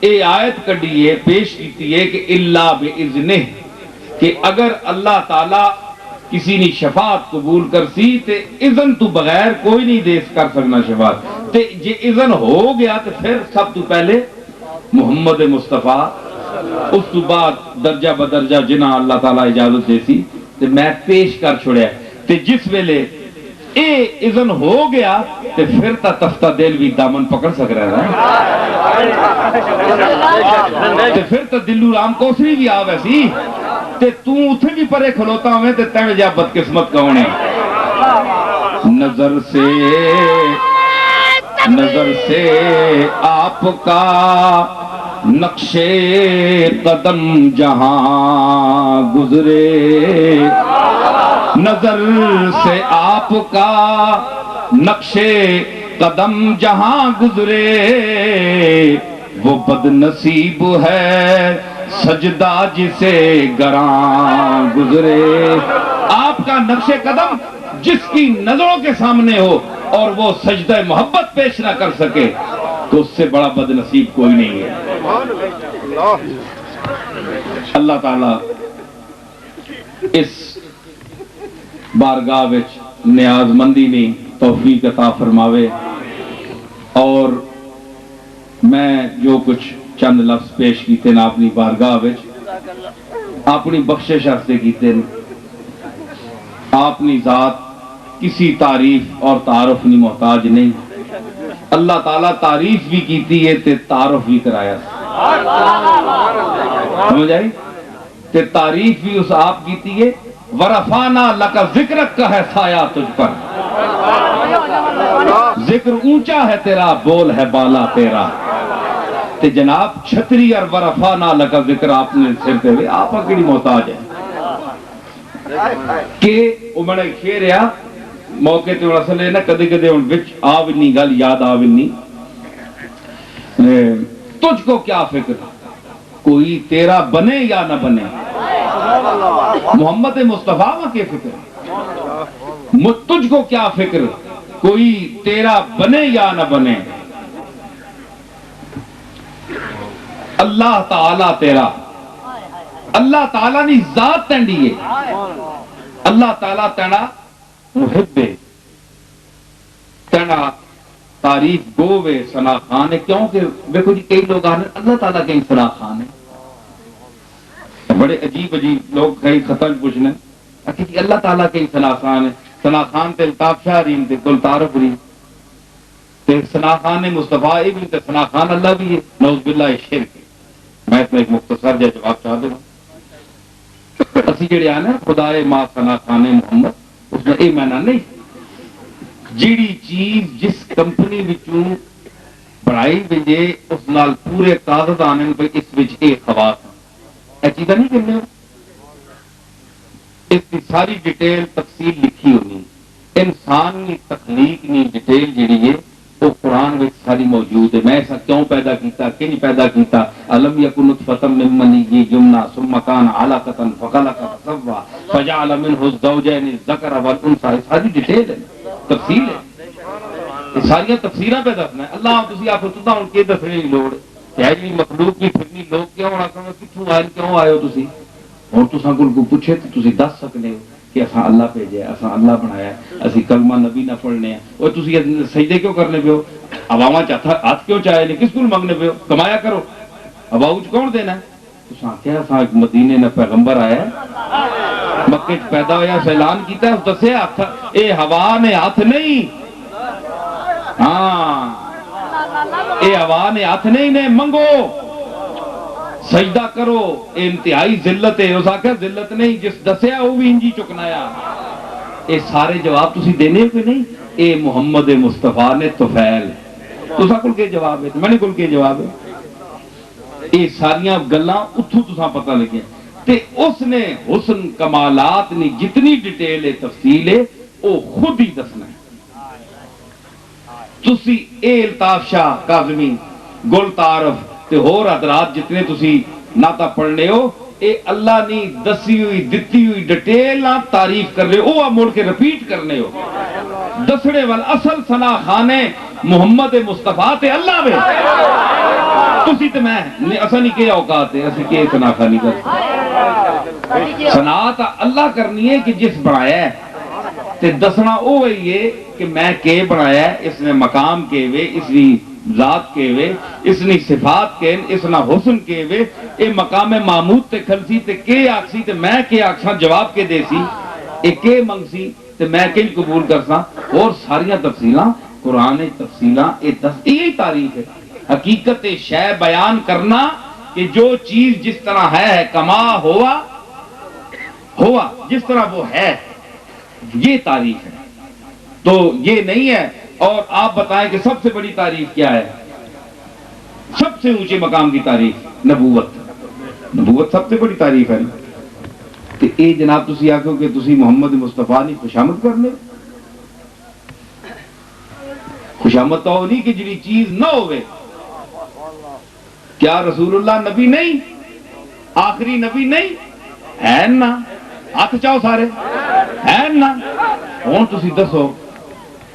اے آیت کڑی ہے پیش کیتی ہے کہ اللہ بِإِذْنِهِ کہ اگر اللہ تعالیٰ کسی نے شفاعت قبول کر سی تے اذن تو بغیر کوئی نہیں دے کر سکنا شفاعت تے جے اذن ہو گیا تو پھر سب تو پہلے محمد مصطفیٰ اس تو بعد درجہ بدرجہ جنہ اللہ تعالیٰ اجازت دے سی تے میں پیش کر چھوڑیا تے جس ویلے اے اذن ہو گیا تے پھر تا تفتہ دلوی دامن پکڑ سک رہا ہے تے پھر تا دلو رام کوسری بھی آوے سی تے تو اتھے بھی پرے کھلوتا ہوئے تے تیوے جا بدقسمت کہونے نظر سے آپ کا نقشے قدم جہاں گزرے، نظر سے آپ کا نقشے قدم جہاں گزرے، وہ بد نصیب ہے سجدہ جسے گراں گزرے۔ آپ کا نقش قدم جس کی نظروں کے سامنے ہو اور وہ سجدہ محبت پیش نہ کر سکے تو اس سے بڑا بد نصیب کوئی نہیں ہے۔ اللہ تعالیٰ اس بارگاہ وچ نیاز مندی نہیں توفیق عطا فرماوے، اور میں جو کچھ چند لفظ پیش کیتے نا اپنی بارگاہ وچ اپنی بخشش واسطے کیتے نا، اپنی ذات کسی تعریف اور تعارف نہیں محتاج نہیں۔ اللہ تعالیٰ تعریف بھی کیتی ہے تے تعارف بھی کرایا، سمجھ آئی؟ تے تعریف بھی اس آپ کیتی ہے، ورفعنا لک ذکرک کا ہے سایہ تجھ پر، ذکر اونچا ہے تیرا بول ہے بالا تیرا۔ تے جناب چھتری اور ورفعنا لک ذکر آپ نے سر تے ہوئے، آپ اکیڑی محتاج ہے کہ امڑے شیر ہے موقع تے اصل ہے نا، کدے کدے ان وچ آونی گل یاد آونی، تجھ کو کیا فکر کوئی تیرا بنے یا نہ بنے، محمد مصطفیٰ کے فکر، تجھ کو کیا فکر کوئی تیرا بنے یا نہ بنے، اللہ تعالیٰ تیرا، اللہ تعالیٰ نے ذات تینڈی ہے، اللہ تعالیٰ تینا محب ہے، تینا تعریف گووے ثنا خان ہے، کیونکہ دیکھو جی کئی لوگ آنے اللہ تعالیٰ کہیں ثنا خان ہے، بڑے عجیب عجیب لوگ کئی خطر پوچھنے کہ اللہ تعالیٰ کہیں ثنا خان ہے، ثنا خان تے الطاف شاہ ریم تے گل تعارف ریم تے ثنا خان مصطفیٰ ابن تے ثنا خان اللہ بھی ہے، نعوذ باللہ شرک ہے۔ میں اس میں ایک مختصر جا جواب چاہ دوں، اسی جڑے آنے خدائے ما ثنا خان محمد، اس میں اے معنی نہیں جیڑی چیز جس کمپنی وچوں بنائی وجے اس نال پورے کاغذ آنے پہ اس وچ اے خواص اے چیزاں نہیں کرنے ہو، اس کی ساری ڈیٹیل تفصیل لکھی ہونی، انسانی تخلیق نی ڈیٹیل جیڑی ہے وہ قرآن میں ساری موجود ہے، میں ایسا کیوں پیدا کیتا کہ نہیں پیدا کیتا، علم یکن نطفۃ من منی یمنی ثم کان علقۃ فخلق فسوى فجعل منه الزوجین الذکر والانثى، ساری ڈیٹیل ہے تفصیل ہے، یہ ساری تفسیراں پہ دسنا ہے۔ اللہ تسی آپ تو ہن کی دسنے دی لوڑ ہے جی، مخلوق کی پھرنی لوگ کیوں ہونا کہ کتھوں آئے کیوں آئے ہو تسی، اور تساں کول کو پوچھے تو تسی دس سکنے ہو کہ اساں اللہ بھیجا، اساں اللہ بنایا، اسی کلمہ نبی نہ پڑھنے ہیں، اور تسی سجدے کیوں کرنے پہ ہو، عواماں ہاتھ کیوں چاہے نہیں، کس کول منگنے پہ ہو، کمایا کرو، عوام کون دینا ہے، تساں کیا اساں مدینے نہ پیغمبر آیا ہے، مکے چ پیدا ہویا اعلان کیتا ہے، دسیا ہاتھ اے ہوا نے ہاتھ نہیں، ہاں اے ہوا نے ہاتھ نہیں نے، منگو سجدہ کرو، اے انتہائی ذلت ہے، اس آخر ذلت نہیں جس دسیا وہ بھی انجی چکنایا، اے سارے جواب تسی دینے پہ نہیں، اے محمد مصطفیٰ نے طفیل، تساں کل کے جواب ہے، میں نے کل کے جواب ہے، اے ساریاں گلاں اتھوں تساں پتہ لگے، تے اس نے حسن کمالات نے جتنی ڈیٹیل ہے تفصیل ہے وہ خود ہی دسنا ہے۔ تسی اے الطاف شاہ کاظمی گل تعارف تے ہور حضرات جتنے تسی ناتا پڑھنے ہو، اے اللہ نے دسی ہوئی دتی ہوئی ڈیٹیل نہ تعریف کر رہے ہو، مڑ کے رپیٹ کرنے ہو، دسڑے وال اصل ثنا خانے محمد مصطفیٰ تے اللہ میں تسی تے میں اسا نہیں کہ اوقات ہے، اسی کہ ثنا خانی کر ثنا تا اللہ کرنی ہے کہ جس بنایا ہے تے دسنا او ہے کہ میں کے بنایا ہے، اس نے مقام کے وے، اس نے ذات کے وے، اس نے صفات کے، اس نے حسن کے وے، اے مقام معمود تے کھلسی تے کے آکسی تے میں کے آکساں جواب کے دے سی، اے کے منگسی تے میں کے قبول کرساں، اور ساریاں تفصیلاں قرآن تفصیلاں یہی تعریف ہے، حقیقت شے بیان کرنا کہ جو چیز جس طرح ہے کما ہوا جس طرح وہ ہے، یہ تعریف ہے، تو یہ نہیں ہے۔ اور آپ بتائیں کہ سب سے بڑی تعریف کیا ہے؟ سب سے اونچے مقام کی تعریف نبوت سب سے بڑی تعریف ہے نا. کہ اے جناب تسی آکھو کہ تسی محمد مصطفیٰ نے خوشامد کرنے. خوشامد تو نہیں کہ جڑی چیز نہ ہوئے. کیا رسول اللہ نبی نہیں؟ آخری نبی نہیں ہے نا؟ ہاتھ چاہو سارے ہے نا. ہوں تسی دسو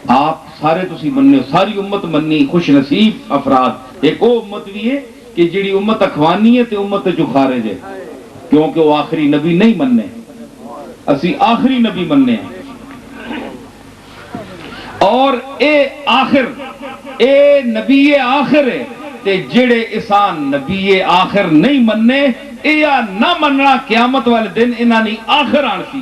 آپ سارے تسی مننے ساری امت مننی خوش نصیب افراد. ایک وہ امت بھی ہے کہ جڑی امت اخوانی ہے تے امت جو خارج ہے کیونکہ وہ آخری نبی نہیں مننے. اسی آخری نبی مننے ہیں. اور اے نبی آخر ہے تے جڑے اسان نبی آخر نہیں مننے اے یا نہ مننا قیامت والے دن انہاں نے آخر آن سی.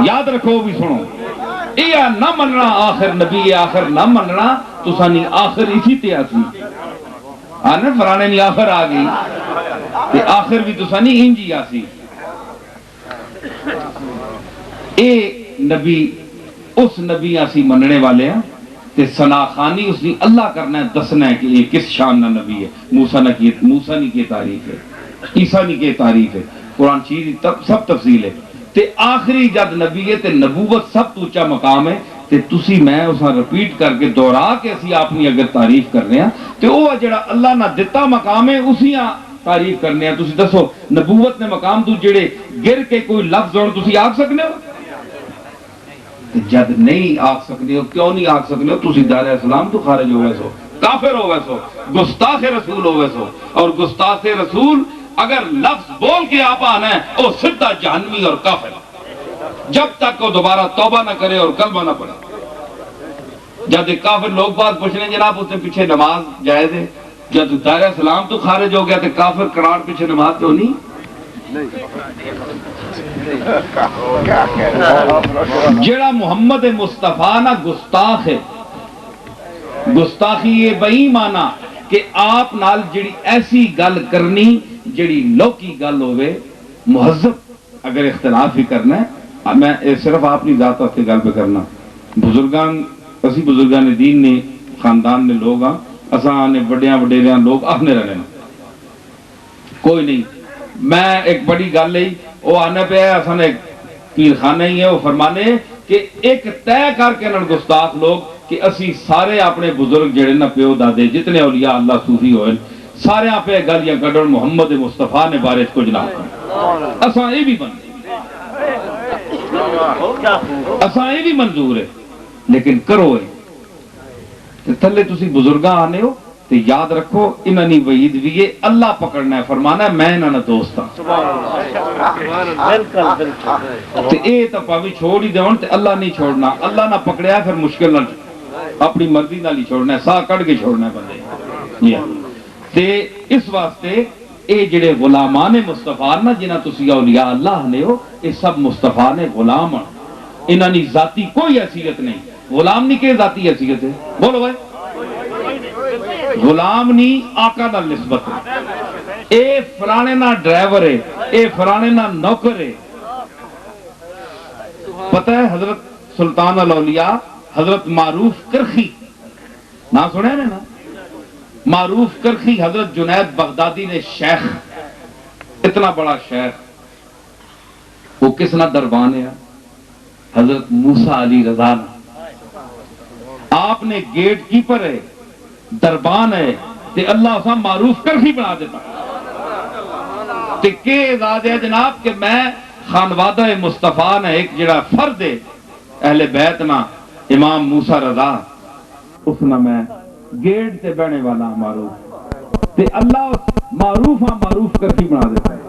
یاد رکھو بھی سنو اے یا نہ مننا آخر نبی آخر نہ مننا تساں نے آخر اسی تے آسی. آنے فرانے نے آخر آ گئی تے آخر بھی تساں نے انجی آسی. اے نبی اس نبی آسی مننے والے ہیں تے ثنا خانی اس نے اللہ کرنا ہے دسنا ہے کہ یہ کس شان نہ نبی ہے. موسیٰ نے کی تعریف ہے, عیسیٰ نے کی تعریف ہے, قرآن چیز سب تفصیل ہے. تے آخری جد نبی ہے تے نبوت سب تو اونچا مقام ہے تے تسی میں اسا رپیٹ کر کے دہرا کے اسی اپنی اگر تعریف کر رہے ہیں تے وہ جڑا اللہ نہ دتا مقام ہے اسی تعریف کرنے ہیں. تسی دسو نبوت نے مقام تو جڑے گر کے کوئی لفظ ہون تسی آکھ سکنے ہو؟ جد نہیں آکھ سکنے ہو. کیوں نہیں آکھ سکنے ہو؟ تسی دار اسلام تو خارج ہو گئے سو, کافر ہو گئے سو, گستاخ رسول ہو گئے سو. اور گستاخ رسول اگر لفظ بول کے آپ آنا ہے وہ سدھا جہنمی اور کافر جب تک وہ دوبارہ توبہ نہ کرے اور کلمہ نہ پڑھے. جب کافر لوگ بات پوچھ رہے ہیں جناب اس نے پیچھے نماز جائز ہے, جب دائرہ اسلام تو خارج ہو گیا تو کافر کراڑ پیچھے نماز تو نہیں. جڑا محمد مصطفیٰ نا گستاخ ہے, گستاخی یہ بئی مانا کہ آپ نال جڑی ایسی گل کرنی جڑی لوکی گل ہوئے مہذب. اگر اختلاف ہی کرنا ہے میں صرف اپنی ذات واسطے گل پہ کرنا. بزرگان اسی بزرگان دین نے خاندان نے لوگ ہاں اساں نے بڑیاں وڈیریاں لوگ آخنے رہنے کوئی نہیں. میں ایک بڑی گل ہے وہ آنے پہ ہے اساں نے پیر خانہ ہی ہے وہ فرمانے کہ ایک طے کر کے انہوں گستاخ لوگ کہ اسی سارے اپنے بزرگ جڑے نا پیو دادے جتنے اولیاء اللہ صوفی ہوئے سارے آپ پہ گل یا گڈن محمد مصطفیٰ نے بارے کو جناب کرنا. اساں یہ بھی بندے اساں یہ بھی منظور ہے لیکن کرو ہے تھلے تسی بزرگاں آنے ہو تو یاد رکھو انہوں نے وعید بھی ہے اللہ پکڑنا ہے فرمانا ہے میں انہوں نے دوست ہوں تو اے تو پاوی چھوڑ ہی دیون تو اللہ نہیں چھوڑنا. اللہ نہ پکڑیا پھر مشکل نہ اپنی مرضی نہ چھوڑنا ہے ساہ کڑ کے چھوڑنا ہے بندے. تے اس واسطے اے جڑے غلامان مصطفیٰ نا جنہاں تسی اولیاء اللہ نے ہو اے سب مصطفیٰ نے غلام ہیں. انہاں نے ذاتی کوئی حیثیت نہیں. غلام نہیں کہ ذاتی حیثیت ہے بولو بھائی. غلام نہیں آقا دا نسبت ہے. اے فلانے نا ڈرائیور ہے اے فلانے نا نوکر ہے. پتہ ہے حضرت سلطان الاولیاء حضرت معروف کرخی نہ سنے نا معروف کرخی حضرت جنید بغدادی نے شیخ اتنا بڑا شیخ وہ کس نہ دربان ہے حضرت موسیٰ علی رضا آپ نے گیٹ کیپر ہے دربان ہے تے اللہ اسا معروف کرخی بنا دیتا تے کہ اعزاز ہے جناب کہ میں خانوادہ مصطفیٰ نے ایک جڑا فرد ہے اہل بیت نا امام موسیٰ رضا اس نا میں گیٹ تے بہنے والا معروف تے اللہ معروف معروف کرخی بنا دیتا ہے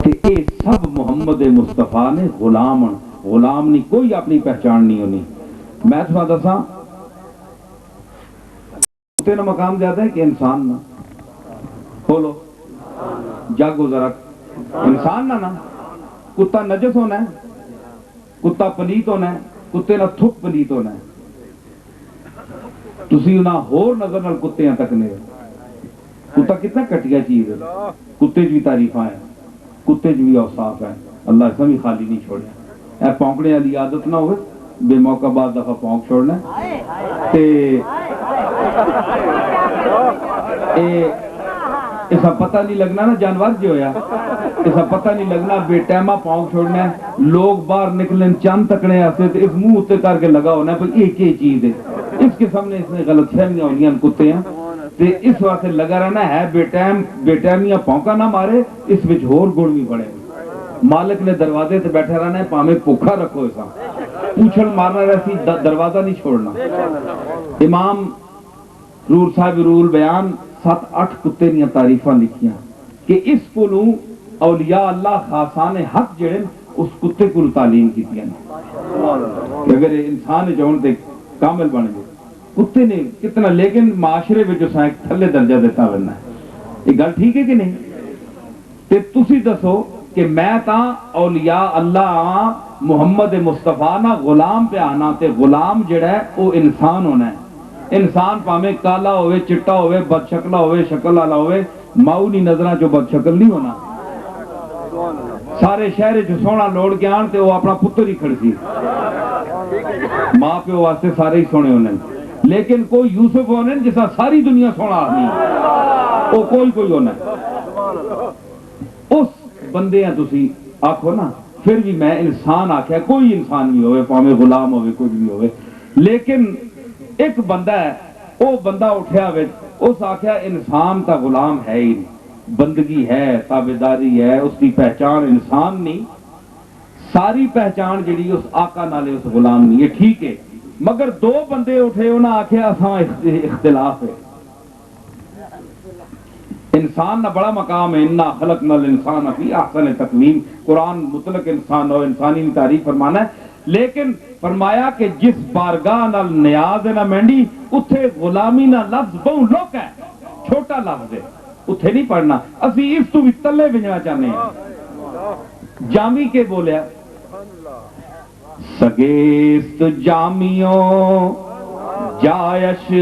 کہ اے سب محمد مصطفیٰ نے غلام نہیں کوئی اپنی پہچان نہیں ہونی. میں تھوڑا دساں کتے نا مقام زیادہ ہے کہ انسان نا بولو جاگو ذرا انسان نا کتا نجس ہونا ہے کتا پلیت ہونا ہے کتے نا تھک پلیت ہونا ہے. تسی نہ ہور نظر نال کتے تک نے کتا کتنا کٹیا چیز ہے. کتے بھی تعریفاں ہیں کتے بھی اوصاف ہیں اللہ اس میں خالی نہیں چھوڑے. اے پونکڑے والی عادت نہ ہوئے بے موقع بعد دفعہ پونک چھوڑنا تے ایسا پتہ نہیں لگنا نا جانور جو ہویا ایسا پتہ نہیں لگنا بے ٹائمہ پونک چھوڑنا ہے لوگ باہر نکلیں چند تکنے آسے تو اس منہ اتے کر کے لگا ہونا ہے پر ایک ہی چیز ہے اس قسم نے اس نے غلط فہمیاں ہونیاں کتے ہیں تے اس واسطے لگا رہنا ہے بے ٹائمیاں پونکا نہ مارے اس وچ ہور گڑ بھی بڑے مالک نے دروازے تے بیٹھے رہنا ہے پاویں بھوکا رکھو ایسا پوچھڑ مارنا رہسی دروازہ نہیں چھوڑنا امام رول صاحب رول بیان 7-8 کتے دیاں تعریفاں لکھیاں کہ اس کو اولیاء اللہ خاصان حق جڑے اس کتے کو تعلیم کی کہ اگر انسان جون تے کامل بن گئے کتے نے کتنا لیکن معاشرے میں جو ایک تھلے درجہ دیتا بننا ہے یہ گل ٹھیک ہے کہ نہیں تے تسی دسو کہ میں تا اولیاء اللہ محمد مصطفیٰ نا غلام پہ آنا تے غلام جڑا ہے وہ انسان ہونا ہے انسان پاویں کالا ہوئے چٹا ہوئے بد شکلا ہوئے شکل والا ہوئے ماؤ نہیں نظراں چو بد شکل نہیں ہونا سارے شہر جو سونا لوڑ کے آن تے وہ اپنا پتر ہی کھڑسی ماں پیو واسطے سارے ہی سونے ہونے لیکن کوئی یوسف ہونے جیسا ساری دنیا سونا آدمی وہ کوئی ہونا اس بندے ہیں تسی آکھو نا پھر بھی میں انسان آکھیا کوئی انسان بھی ہوئے پاویں غلام ہوئے کوئی بھی ہوئے لیکن ایک بندہ ہے وہ بندہ اٹھیا ہوئے اس آکھیا انسان کا غلام ہے ہی نہیں بندگی ہے تابعداری ہے اس کی پہچان انسان نہیں ساری پہچان جڑی اس آقا نالے اس غلام نہیں یہ ٹھیک ہے مگر دو بندے اٹھے انہاں آکھیا اساں اختلاف ہے انسان نہ بڑا مقام ہے انا خلقنا الانسان فی احسن تقویم قرآن مطلق انسان اور انسانی کی تعریف فرمانا ہے لیکن فرمایا کہ جس بارگاہ نال نیاز نہ مینڈی اتھے غلامی نہ لفظ بہوں لوک ہے چھوٹا لفظ ہے اتھے نہیں پڑھنا اسی اس تو بھی تلے بھیجنا چاہنے ہیں جامی کے بولیا سگیست جامیوں جایش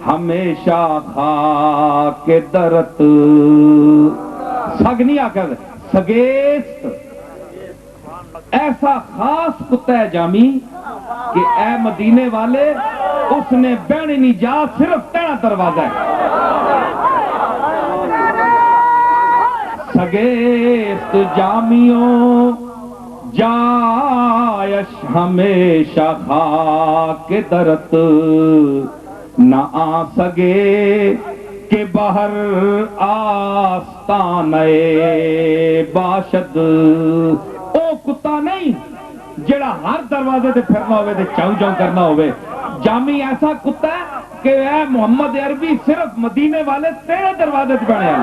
ہمیشہ خاک درت سگ نہیں آکر سگیست ایسا خاص کتا ہے جامی کہ اے مدینے والے اس نے بہنے نہیں جا صرف تیرا دروازہ ہے سگیست جامیوں جایش ہمیشہ خاک درت نہ آ سگے کہ باہر آستانے باشد او کتا نہیں جڑا ہر دروازے تے پھرنا ہوئے تے چاؤں چاؤں کرنا ہوئے جامی ایسا کتا ہے کہ اے محمد عربی صرف مدینے والے تیرے دروازے تے بنے ہیں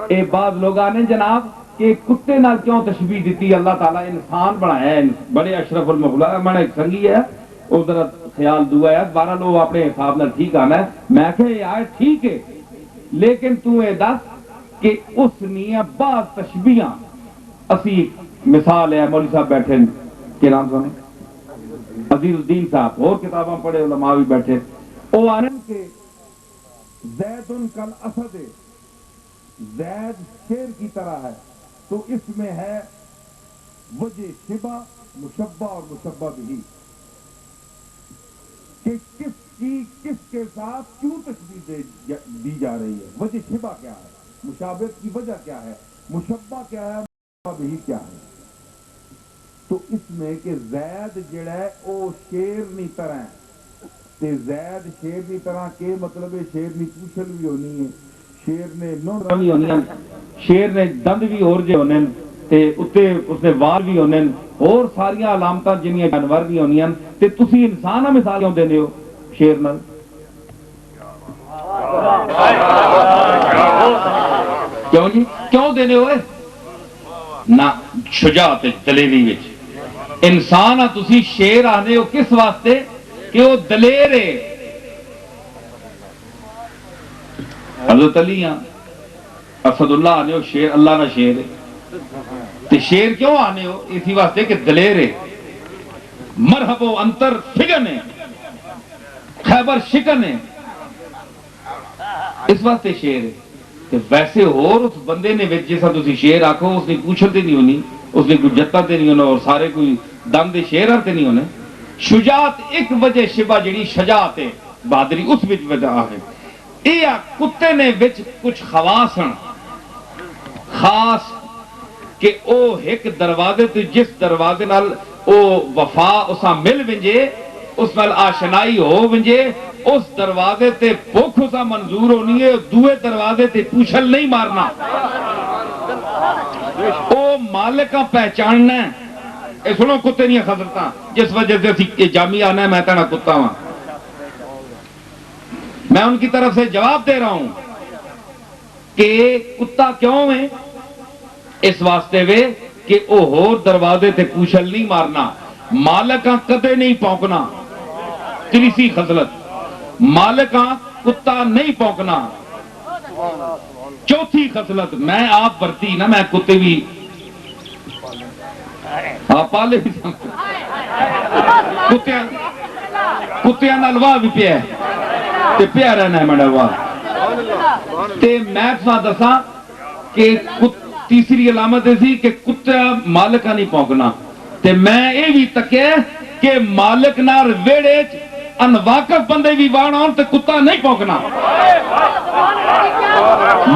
اے بعض لوگ آنے جناب کہ کتے نال کیوں تشبیہ دیتی اللہ تعالیٰ انسان بنایا ہے بڑے اشرف المخلوق میں ایک سنگی ہے ادھر خیال دعا ہے 12 لوگ اپنے حساب نال ٹھیک آنا ہے میں کہ یار ٹھیک ہے لیکن تو اے دس کہ اس نیہ بعض تشبیہاں اسی مثال ہے مولوی صاحب بیٹھے کے نام سنے عزیز الدین صاحب اور کتاباں پڑھے علماء بھی بیٹھے وہ آنے کہ زیدن کل اسد زید شیر کی طرح ہے تو اس میں ہے وجہ شبہ مشبہ اور مشبہ بھی کہ کس کے ساتھ کیوں تشبیہ دی جا رہی ہے وجہ شبہ کیا ہے مشابہت کی وجہ کیا ہے مشبہ کیا ہے مشبہ بھی کیا ہے تو اس میں کہ زید جڑا ہے او شیرنی طرح ہے تے زید شیرنی طرح کے مطلب ہے شیرنی پوچھل بھی ہونی ہے شیر نے نون بھی ہونی شیر نے دند بھی اور جے ہونے تے اتے اس نے وار بھی ہونے اور ساریاں علامتاں جنیاں جانور بھی ہونی تے تسی انسان مثال کیوں دینے ہو شیر نال کیوں جی کیوں دینے ہوئے نہ شجاعت دلیری وچ انسان تسی شیر آنے ہو کس واسطے کہ وہ دلیر ہے حضرت علی اسد اللہ آنے ہو شیر اللہ نہ شیر ہے تے شیر کیوں آنے ہو اسی واسطے کہ دلیر ہے مرحب و انتر فگن ہے خیبر شکن ہے اس واسطے شیر ہے کہ ویسے اور اس بندے نے جیسا تسی شیر آکھو اس نے پوچھل تے نہیں ہونی اس نے کوئی جتا تے نہیں ہونا اور سارے کوئی دم دے شیر تے نہیں ہونے. شجاعت ایک وجہ شبہ جڑی شجاعت ہے بہادری اس وچ وجہ ہے. یہ کتے نے وچ کچھ خواص ہیں خاص کہ او ایک دروازے تے جس دروازے نال او وفا اساں مل ونجے اس نال آشنائی ہو ونجے اس دروازے تے بھوک اساں منظور ہونی ہے دوے دروازے تے پوچھل نہیں مارنا. او مالکاں پہچاننا ہے. اے سنو کتے نہیں خضرتاں جس وجہ سے اسی جامی آنا ہے میں تینا کتا ہوں. میں ان کی طرف سے جواب دے رہا ہوں کہ کتا کیوں ہے اس واسطے وے کہ او ہور دروازے تے پوچھل نہیں مارنا. مالکاں کدے نہیں پونکنا تیسری خصلت مالکاں کتا نہیں پونکنا. چوتھی خصلت میں آپ برتی نا میں کتے بھی آپ پالے بھی کتیاں نال واہ بھی پیا تے پیا رہنا ہے میڈا واہ تے میں دساں کہ تیسری علامت سی کہ کتا مالکاں نہیں پونکنا تے میں یہ بھی تکے کہ مالک نال ویڑے انواقف بندے بھی وان آن تے کتا نہیں پونکنا.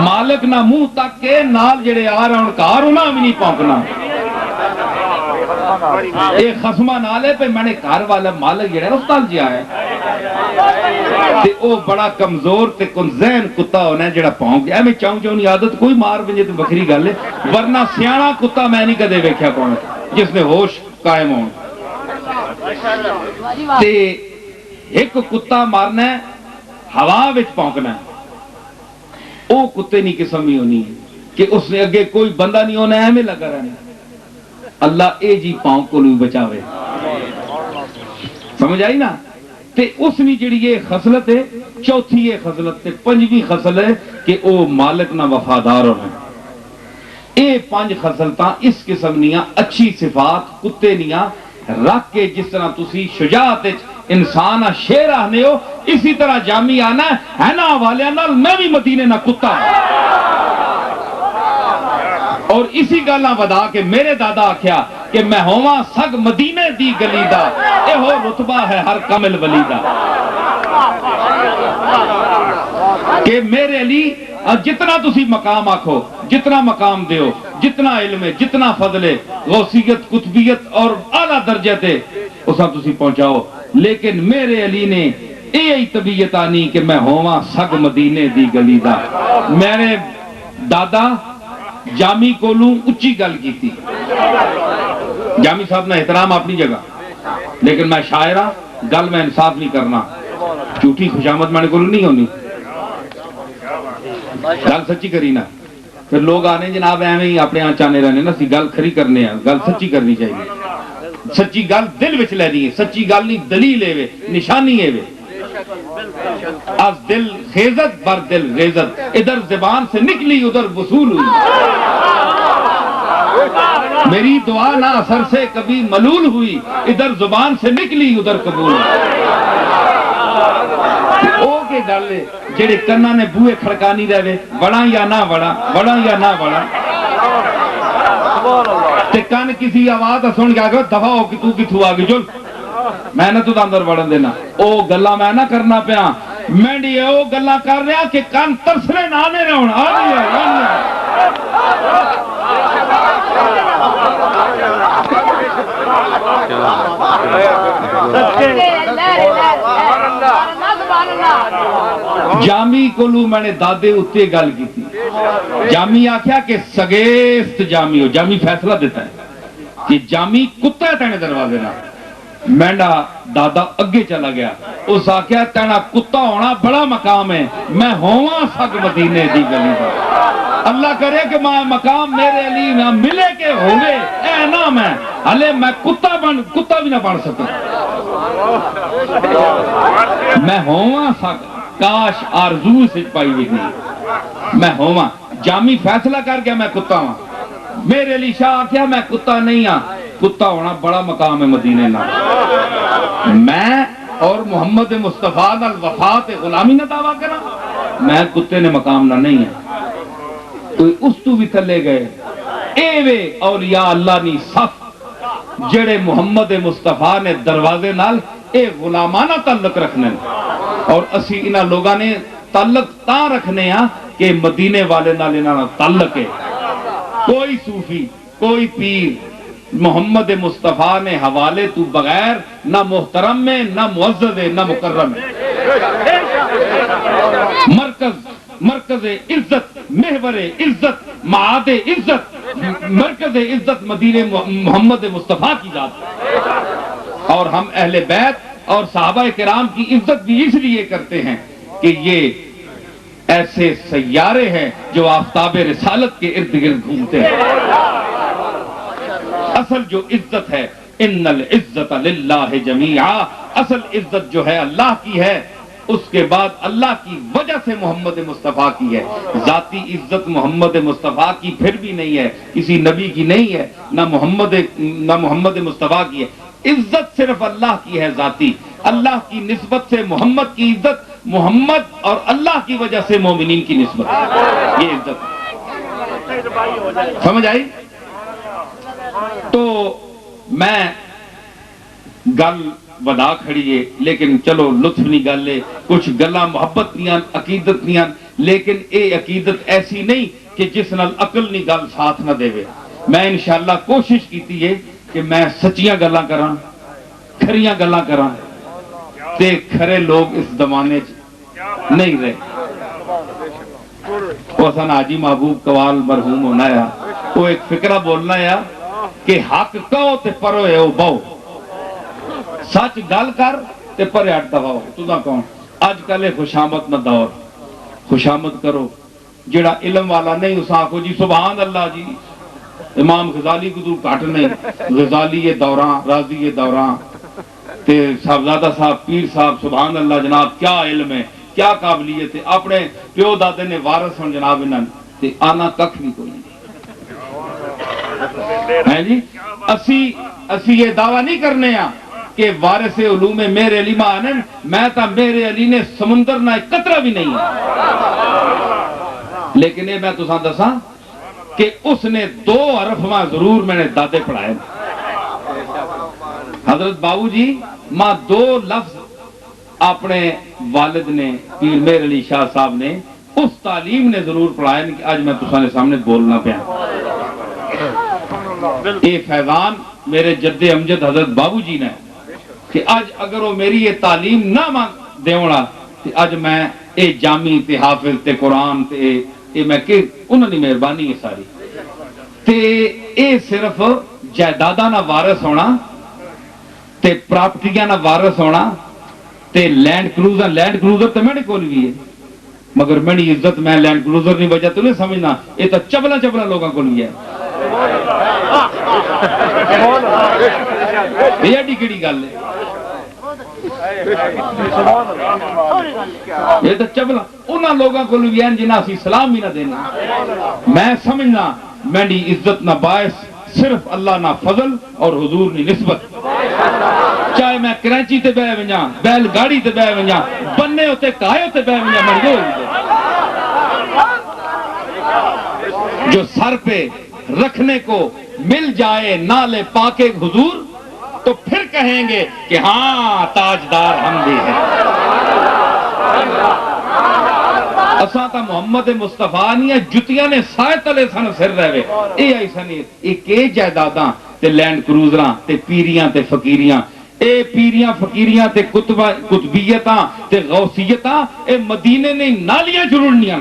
مالک نہ منہ تک کے نال جڑے آ رہے ہیں کار انہاں بھی نہیں پونکنا. یہ خصمہ نال ہے پہ میں نے کار والا مالک جڑا ہے اس نال جیا ہے تے او بڑا کمزور تے ذہن کتا ہونا ہے جڑا پونک گیا. میں چاؤں عادت کوئی مار بنجے تو بکری گل ہے ورنہ سیاںا کتا میں نہیں کدے ویکھیا کون جس نے ہوش قائم ہون. تے ایک کتا مارنا ہے ہوا وچ پونکنا ہے. او کتے نہیں قسم ہی ہونی ہے کہ اس نے اگے کوئی بندہ نہیں ہونا ہے میں لگا رہنا. اللہ اے جی پاؤں کو نہیں بچاوے. سمجھ آئی نا. تے اس نے جڑی یہ خصلت ہے چوتھی یہ خصلت تے پنجویں خصلت ہے کہ او مالک نہ وفادار ہونا. اے پانچ خصلتاں اس قسم نیاں اچھی صفات کتے نیاں رکھ کے جس طرح تسی شجاعت انسان شیر آنے ہو اسی طرح جامی آنا ہے نا حوالے نال میں بھی مدینے نہ کتا اور اسی گلاں ودا کے میرے دادا آکھیا کہ میں ہواں سگ مدینے دی گلی دا اے ہو رتبہ ہے ہر کامل ولی دا. کہ میرے علی جتنا تسی مقام آکھو جتنا مقام دیو جتنا علم ہے جتنا فضل ہے غوثیت قطبیت اور اعلیٰ درجے تے اساں تسی پہنچاؤ لیکن میرے علی نے یہی طبیعت آنی کہ میں ہواں سگ مدینے دی گلی دا. میرے دادا جامی کولوں اچھی گل کی تھی. جامی صاحب نے احترام اپنی جگہ لیکن میں شاعرہ گل میں انصاف نہیں کرنا جھوٹی خوشامد میں نے کولوں نہیں ہونی گل سچی کری نا. پھر لوگ آنے جناب ایویں ہی اپنے ہاں چانے رہنے نا سی گل کھری کرنے ہیں گل سچی کرنی چاہیے. سچی گل دل وچ لے دی سچی گل نہیں دلیل ہے نشانی ہے. از دل خیزت بر دل ریزت ادھر زبان سے نکلی ادھر وصول ہوئی. میری دعا نہ اثر سے کبھی ملول ہوئی ادھر زبان سے نکلی ادھر قبول ہوئی. او کے گل جڑے کنا نے بوئے کھڑکانی رہے بڑا یا نہ بڑا بڑا یا نہ بڑا تے کن کسی آواز سن کے آگے دفعہ ہو کہ تو کتھوں آگے چل میں نہ تو اندر بڑھن دینا. او گلا میں نہ کرنا پیا میں ڈی او گلا کر رہا کہ کن ترسنے نہ آنے رہن جامی کولو میں نے دادے اتے گل کی تھی. جامی آکھیا کہ سگیست جامی ہو. جامی فیصلہ دیتا ہے کہ جامی کتا ہے تینے دروازے نہ. مینڈا دادا اگے چلا گیا اس آکھیا تینا کتا ہونا بڑا مقام ہے میں ہواں سگ مدینے دی گلی دا. اللہ کرے کہ مقام میرے علی میں ملے کے ہوئے اے نا میں ہلے میں کتا بھی نہ بن سکتا میں ہواں سگ کاش آرزو سے پائی ہوئی نہیں میں ہواں. جامی فیصلہ کر گیا میں کتا ہوں. میرے علی شاہ آکھیا میں کتا نہیں ہاں کتا ہونا بڑا مقام ہے مدینے نا. میں اور محمد مصطفیٰ الوفات غلامی نہ دعویٰ کرا میں کتے نے مقام نہ نہیں ہے. تو اس تو بھی تھلے گئے ایوے اولیاء اللہ نی صف جڑے محمد مصطفیٰ نے دروازے نال اے غلامانہ تعلق رکھنے اور اسی انہاں لوگاں نے تعلق تاں رکھنے ہاں کہ مدینے والے نال انہاں تعلق ہے. کوئی صوفی کوئی پیر محمد مصطفیٰ نے حوالے تو بغیر نہ محترم میں نہ معزز نہ مکرم ہے. مرکز عزت، محور عزت، معاد عزت، مرکز عزت مدینے محمد مصطفیٰ کی ذات ہے. اور ہم اہل بیت اور صحابہ کرام کی عزت بھی اس لیے کرتے ہیں کہ یہ ایسے سیارے ہیں جو آفتاب رسالت کے ارد گرد گھومتے ہیں. اصل جو عزت ہے ان العزت للہ جمیعا، اصل عزت جو ہے اللہ کی ہے، اس کے بعد اللہ کی وجہ سے محمد مصطفیٰ کی ہے. ذاتی عزت محمد مصطفیٰ کی پھر بھی نہیں ہے، کسی نبی کی نہیں ہے، نہ محمد مصطفیٰ کی ہے. عزت صرف اللہ کی ہے ذاتی. اللہ کی نسبت سے محمد کی عزت، محمد اور اللہ کی وجہ سے مومنین کی نسبت، یہ عزت. سمجھ آئی؟ تو میں گل ودا کھڑی ہے لیکن چلو لطف نہیں گل ہے، کچھ گلاں محبت نیاں عقیدت نیاں، لیکن اے عقیدت ایسی نہیں کہ جس نال عقل نہیں گل ساتھ نہ دے. میں انشاءاللہ کوشش کیتی ہے کہ میں سچیاں گلاں کراں، کھریاں گلاں کراں تے کھرے لوگ اس زمانے نہیں رہے. وہ سن حاجی محبوب قوال مرحوم ہونا ہے، وہ ایک فکرہ بولنا ہے کہ حق کہو تے پرو ہے او بہو، سچ گل کر تے پرے ہٹ دواؤ. تُساں کون اج کل خوشامد نہ دور، خوشامد کرو. جڑا علم والا نہیں اساں آکھو جی سبحان اللہ جی امام غزالی کو تو گھٹ نہیں، غزالی دوراں راضی دوراں تے صاحبزادہ صاحب پیر صاحب سبحان اللہ جناب کیا علم ہے کیا قابلیت ہے. اپنے پیو دادے نے وارث ہن جناب انہاں تے آنا ککھ بھی کوئی نہیں ہے جی. اسی یہ دعویٰ نہیں کرنے ہاں کہ وارث علوم میرے علی مانن، میں تا میرے علی نے سمندر نہ ایک قطرہ بھی نہیں ہے. لیکن یہ میں تساں دساں کہ اس نے 2 حرف ماں ضرور میں نے دادے پڑھائے. حضرت باؤ جی ماں 2 لفظ اپنے والد نے پیر میر علی شاہ صاحب نے اس تعلیم نے ضرور پڑھائے کہ آج میں تساں نے سامنے بولنا پیا. اے فیضان میرے جد امجد حضرت بابو جی نے کہ آج اگر وہ میری یہ تعلیم نہ دیونا تو آج میں اے جامی تے حافظ تے قرآن تے اے میں کہ انہوں نے مہربانی ہے ساری. تے اے صرف جائیداداں نہ وارث ہونا تے پراپرٹیاں نہ وارث ہونا تے لینڈ کروزر تے میرے کول بھی ہے مگر میری عزت میں لینڈ کروزر نہیں وجہ تو نہیں سمجھنا، یہ تو چبلا لوگوں کو بھی ہے. یہ ایڈی کیڑی گل ہے، یہ تو چبلا انہاں لوگوں کو بھی ہیں جنہاں اسی سلام بھی نہ دینا. میں سمجھنا میری عزت نہ باعث صرف اللہ نہ فضل اور حضور نی نسبت. چاہے میں کراچی تے بہ ونجاں، بیل گاڑی تے بہ ونجاں، بننے ہوتے کائے ہوتے بہ ونجاں، میں جو سر پہ رکھنے کو مل جائے نالے پاکے حضور تو پھر کہیں گے کہ ہاں تاجدار ہم بھی ہیں. اساں تا محمد مصطفیٰ نہیں جتیاں نے سائے تلے سن سر رہے. اے آئی سنی ایک جائیداداں تے لینڈ کروزراں تے پیریاں تے فقیریاں، اے پیریاں فقیریاں تے قطبیتاں تے غوثیتاں اے مدینے نے نالیاں جڑنیاں.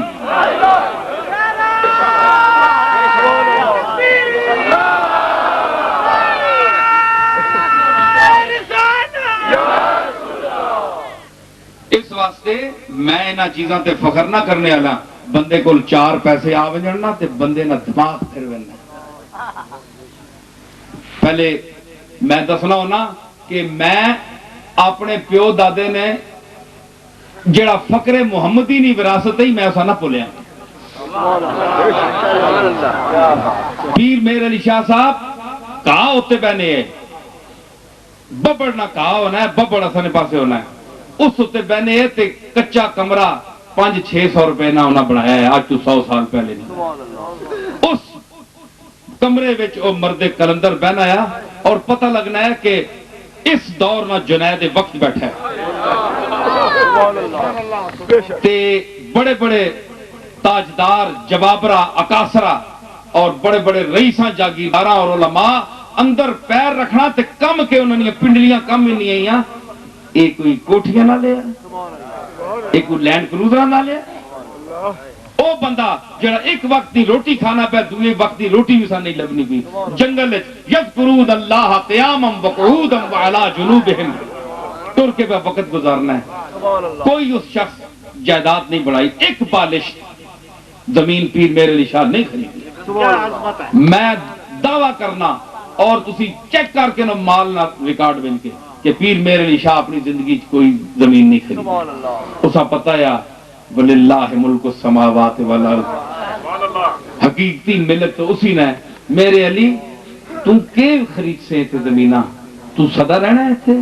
اس واسطے میں انہاں چیزاں تے فخر نہ کرنے والا. بندے کو 4 پیسے آ ونجنا تے بندے نہ دماغ پھر وینا. پہلے میں دسنا ہونا کہ میں اپنے پیو دادے نے جڑا فقر محمدی نی وراثت ہی میں اسا نہ بھولیا. پیر میر علی شاہ صاحب کہا ہوتے پہنے ہے ببڑ نہ کہا ہونا ہے، ببڑ اسانے پاسے ہونا ہے. اس ہوتے بہنے ہے تے کچا کمرہ 500-600 روپے نہ ہونا بنایا ہے آج تو 100 سال پہلے نہیں. اس کمرے وچ او مرد کلندر بہنا آیا اور پتہ لگنا ہے کہ اس دور میں جنید وقت بیٹھا ہے تے بڑے بڑے تاجدار جبابرہ اکاسرہ اور بڑے بڑے رئیساں جاگیرداراں اور علماء اندر پیر رکھنا تے کم کے انہوں نے پنڈلیاں کم ہی نہیں آئیاں. ایک کوئی کوٹھیاں نہ لیا, ایک کوئی لینڈ کروزر نہ لیا. او بندہ جڑا ایک وقت دی روٹی کھانا پہ دوسرے وقت دی روٹی بھی سا نہیں لبنی پی. جنگل یذکرون اللہ قیاما وقعودا وعلی جنوبہم, ٹر کے پہ وقت گزارنا ہے. کوئی اس شخص جائیداد نہیں بڑھائی, ایک بالش زمین پیر میرے علی شاہ نہیں خریدی. میں دعویٰ کرنا اور تسی چیک کر کے نہ مال نہ ریکارڈ بن کے کہ پیر میرے علی شاہ اپنی زندگی کوئی زمین نہیں خریدی. اسا پتہ ہے وَلِلَّهِ مُلْكُ السَّمَاوَاتِ وَالْأَرْضِ, حقیقتی ملت تو اسی نے. میرے علی تو کی خرید سے تھے زمینہ, تو صدا رہنا ہے تھے,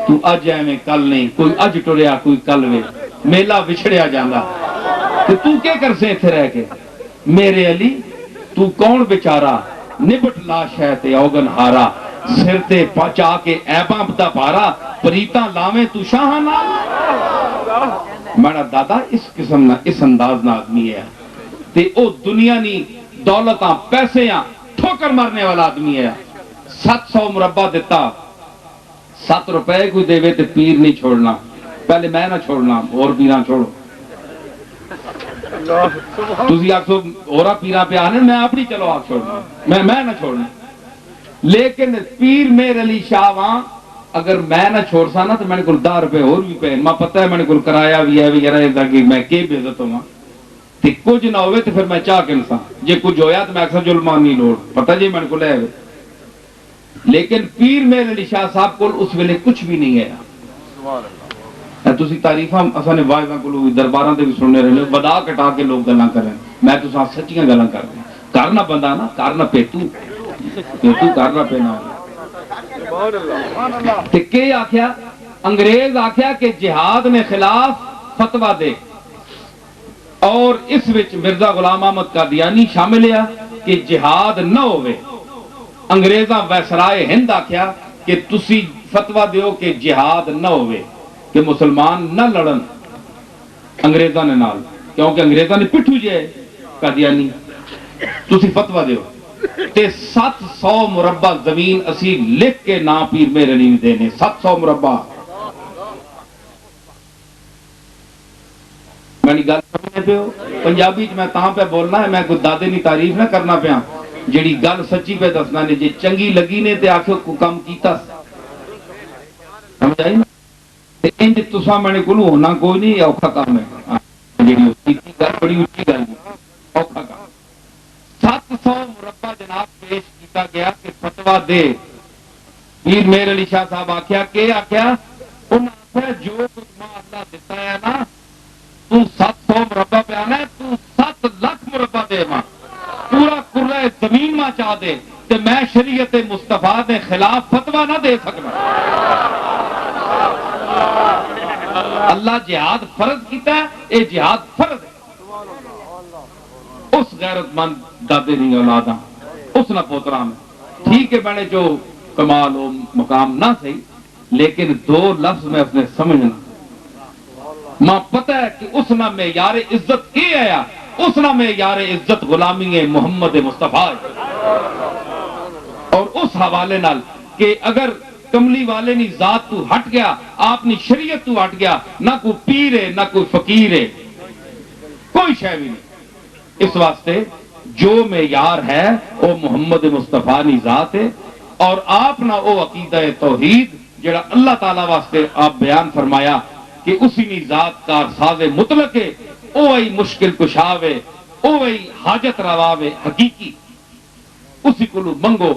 تو اج ایویں کل نہیں, کوئی اج ٹریا کوئی کل وے, میلہ وچھڑیا جانا, تو کیا کر سے تھے رہ کے. میرے علی تو کون بیچارہ نبٹ لاش ہے تے اوگن ہارا, سر تے پچا کے ایباں بتا پارا, پریتاں لاویں تو شاہ نال. میرا دادا اس قسم نہ اس انداز نہ آدمی ہے تے او دنیا نی دولتاں پیسیاں ٹھوکر مارنے والا آدمی ہے. 700 مربع دیتا, 7 روپے کوئی دے تے پیر نہیں چھوڑنا, پہلے میں نہ چھوڑنا اور پیراں چھوڑو. تسی آکھو اورا پیراں پہ آنے, میں اپنی چلو آپ چھوڑنا, میں نہ چھوڑنا. لیکن پیر میرے علی شاہ وہاں اگر میں نہ چھوڑ سا نا تو میں نے کل 10 روپے اور بھی پہ, میں پتہ ہے میں نے کل کرایا بھی ہے بھی یار کہ میں کی بے عزت ہوں تے کچھ نہ ہوئے تو پھر میں چاہ کے انسان جے کچھ ہویا تو میں اکثر جلمان نہیں لوڑ, پتہ جی میں نے کل ہے. لیکن پیر میرے علی شاہ صاحب کو اس ویلے کچھ بھی نہیں ہے. تسی تعریفاں اساں نے واعظاں کولوں درباراں تے بھی سننے رہے, ودا کٹا کے لوگ گلاں کرن, میں تو سچیاں گلاں کردا. کرنا بندہ نا, کرنا پیتو کرنا پینا. تے کہ آکھیا انگریز آکھیا کہ جہاد نے خلاف فتویٰ دے, اور اس وچ مرزا غلام احمد قادیانی شامل ہے کہ جہاد نہ ہوئے. انگریزاں ویسرائے ہند آکھیا کہ تسی فتویٰ دیو کہ جہاد نہ ہوئے, کہ مسلمان نہ لڑن انگریزاں نے نال, کیونکہ انگریزاں نے پٹھو جائے قادیانی. تسی فتویٰ دیو تے 700 مربع زمین اسی لکھ کے نا پیر میرے علی نے دینے. 700 مربع. میں نے گل سمجھنے پہ ہو پنجابی میں تاں پہ بولنا ہے, میں کوئی دادے نہیں تعریف نہ کرنا پیا, جیڑی گل سچی پہ دسنا نے, جی چنگی لگی نے تے آکھو کو کم کیتا سمجھ آئی نا. تے انج تساں میں نے کولوں ہونا کوئی نہیں, اوکھا کام ہے جیڑی کیتی گل بڑی اچھی گل ہے, اوکھا کام. 700 مربع جناب پیش کیتا گیا کہ فتویٰ دے. پیر میرے علی شاہ صاحب آکھیا کہ آکھیا انہاں آکھیا جو کچھ ماں اللہ دیتا ہے نا تو 700 مربع پہ آنا ہے, تو 7 لاکھ مربع دے ماں, پورا کرہ زمین ماں چاہ دے, تے میں شریعت مصطفیٰ دے خلاف فتویٰ نہ دے سکنا. اللہ جہاد فرض کیتا ہے, اے جہاد فرض ہے. اس غیرت مند دادے نہیں اولاداں اس نہ پوترا میں ٹھیک ہے, میں نے جو کمال ہو مقام نہ صحیح, لیکن 2 لفظ میں اپنے سمجھنا. ماں پتہ ہے کہ اس نہ میں یار عزت کی آیا, اس نہ میں یار عزت غلامی محمد مصطفیٰ. اور اس حوالے نال کہ اگر کملی والے نی ذات تو ہٹ گیا, آپ نی شریعت تو ہٹ گیا, نہ کوئی پیر ہے نہ کوئی فقیر ہے, کوئی شے بھی نہیں. اس واسطے جو معیار ہے وہ محمد مصطفیٰ نی ذات ہے, اور آپ نہ وہ عقیدہ توحید جڑا اللہ تعالیٰ واسطے آپ بیان فرمایا کہ اسی نی ذات کار ساز مطلق ہے, اوہی مشکل کشاوے, اوہی حاجت رواوے حقیقی, اسی کو منگو.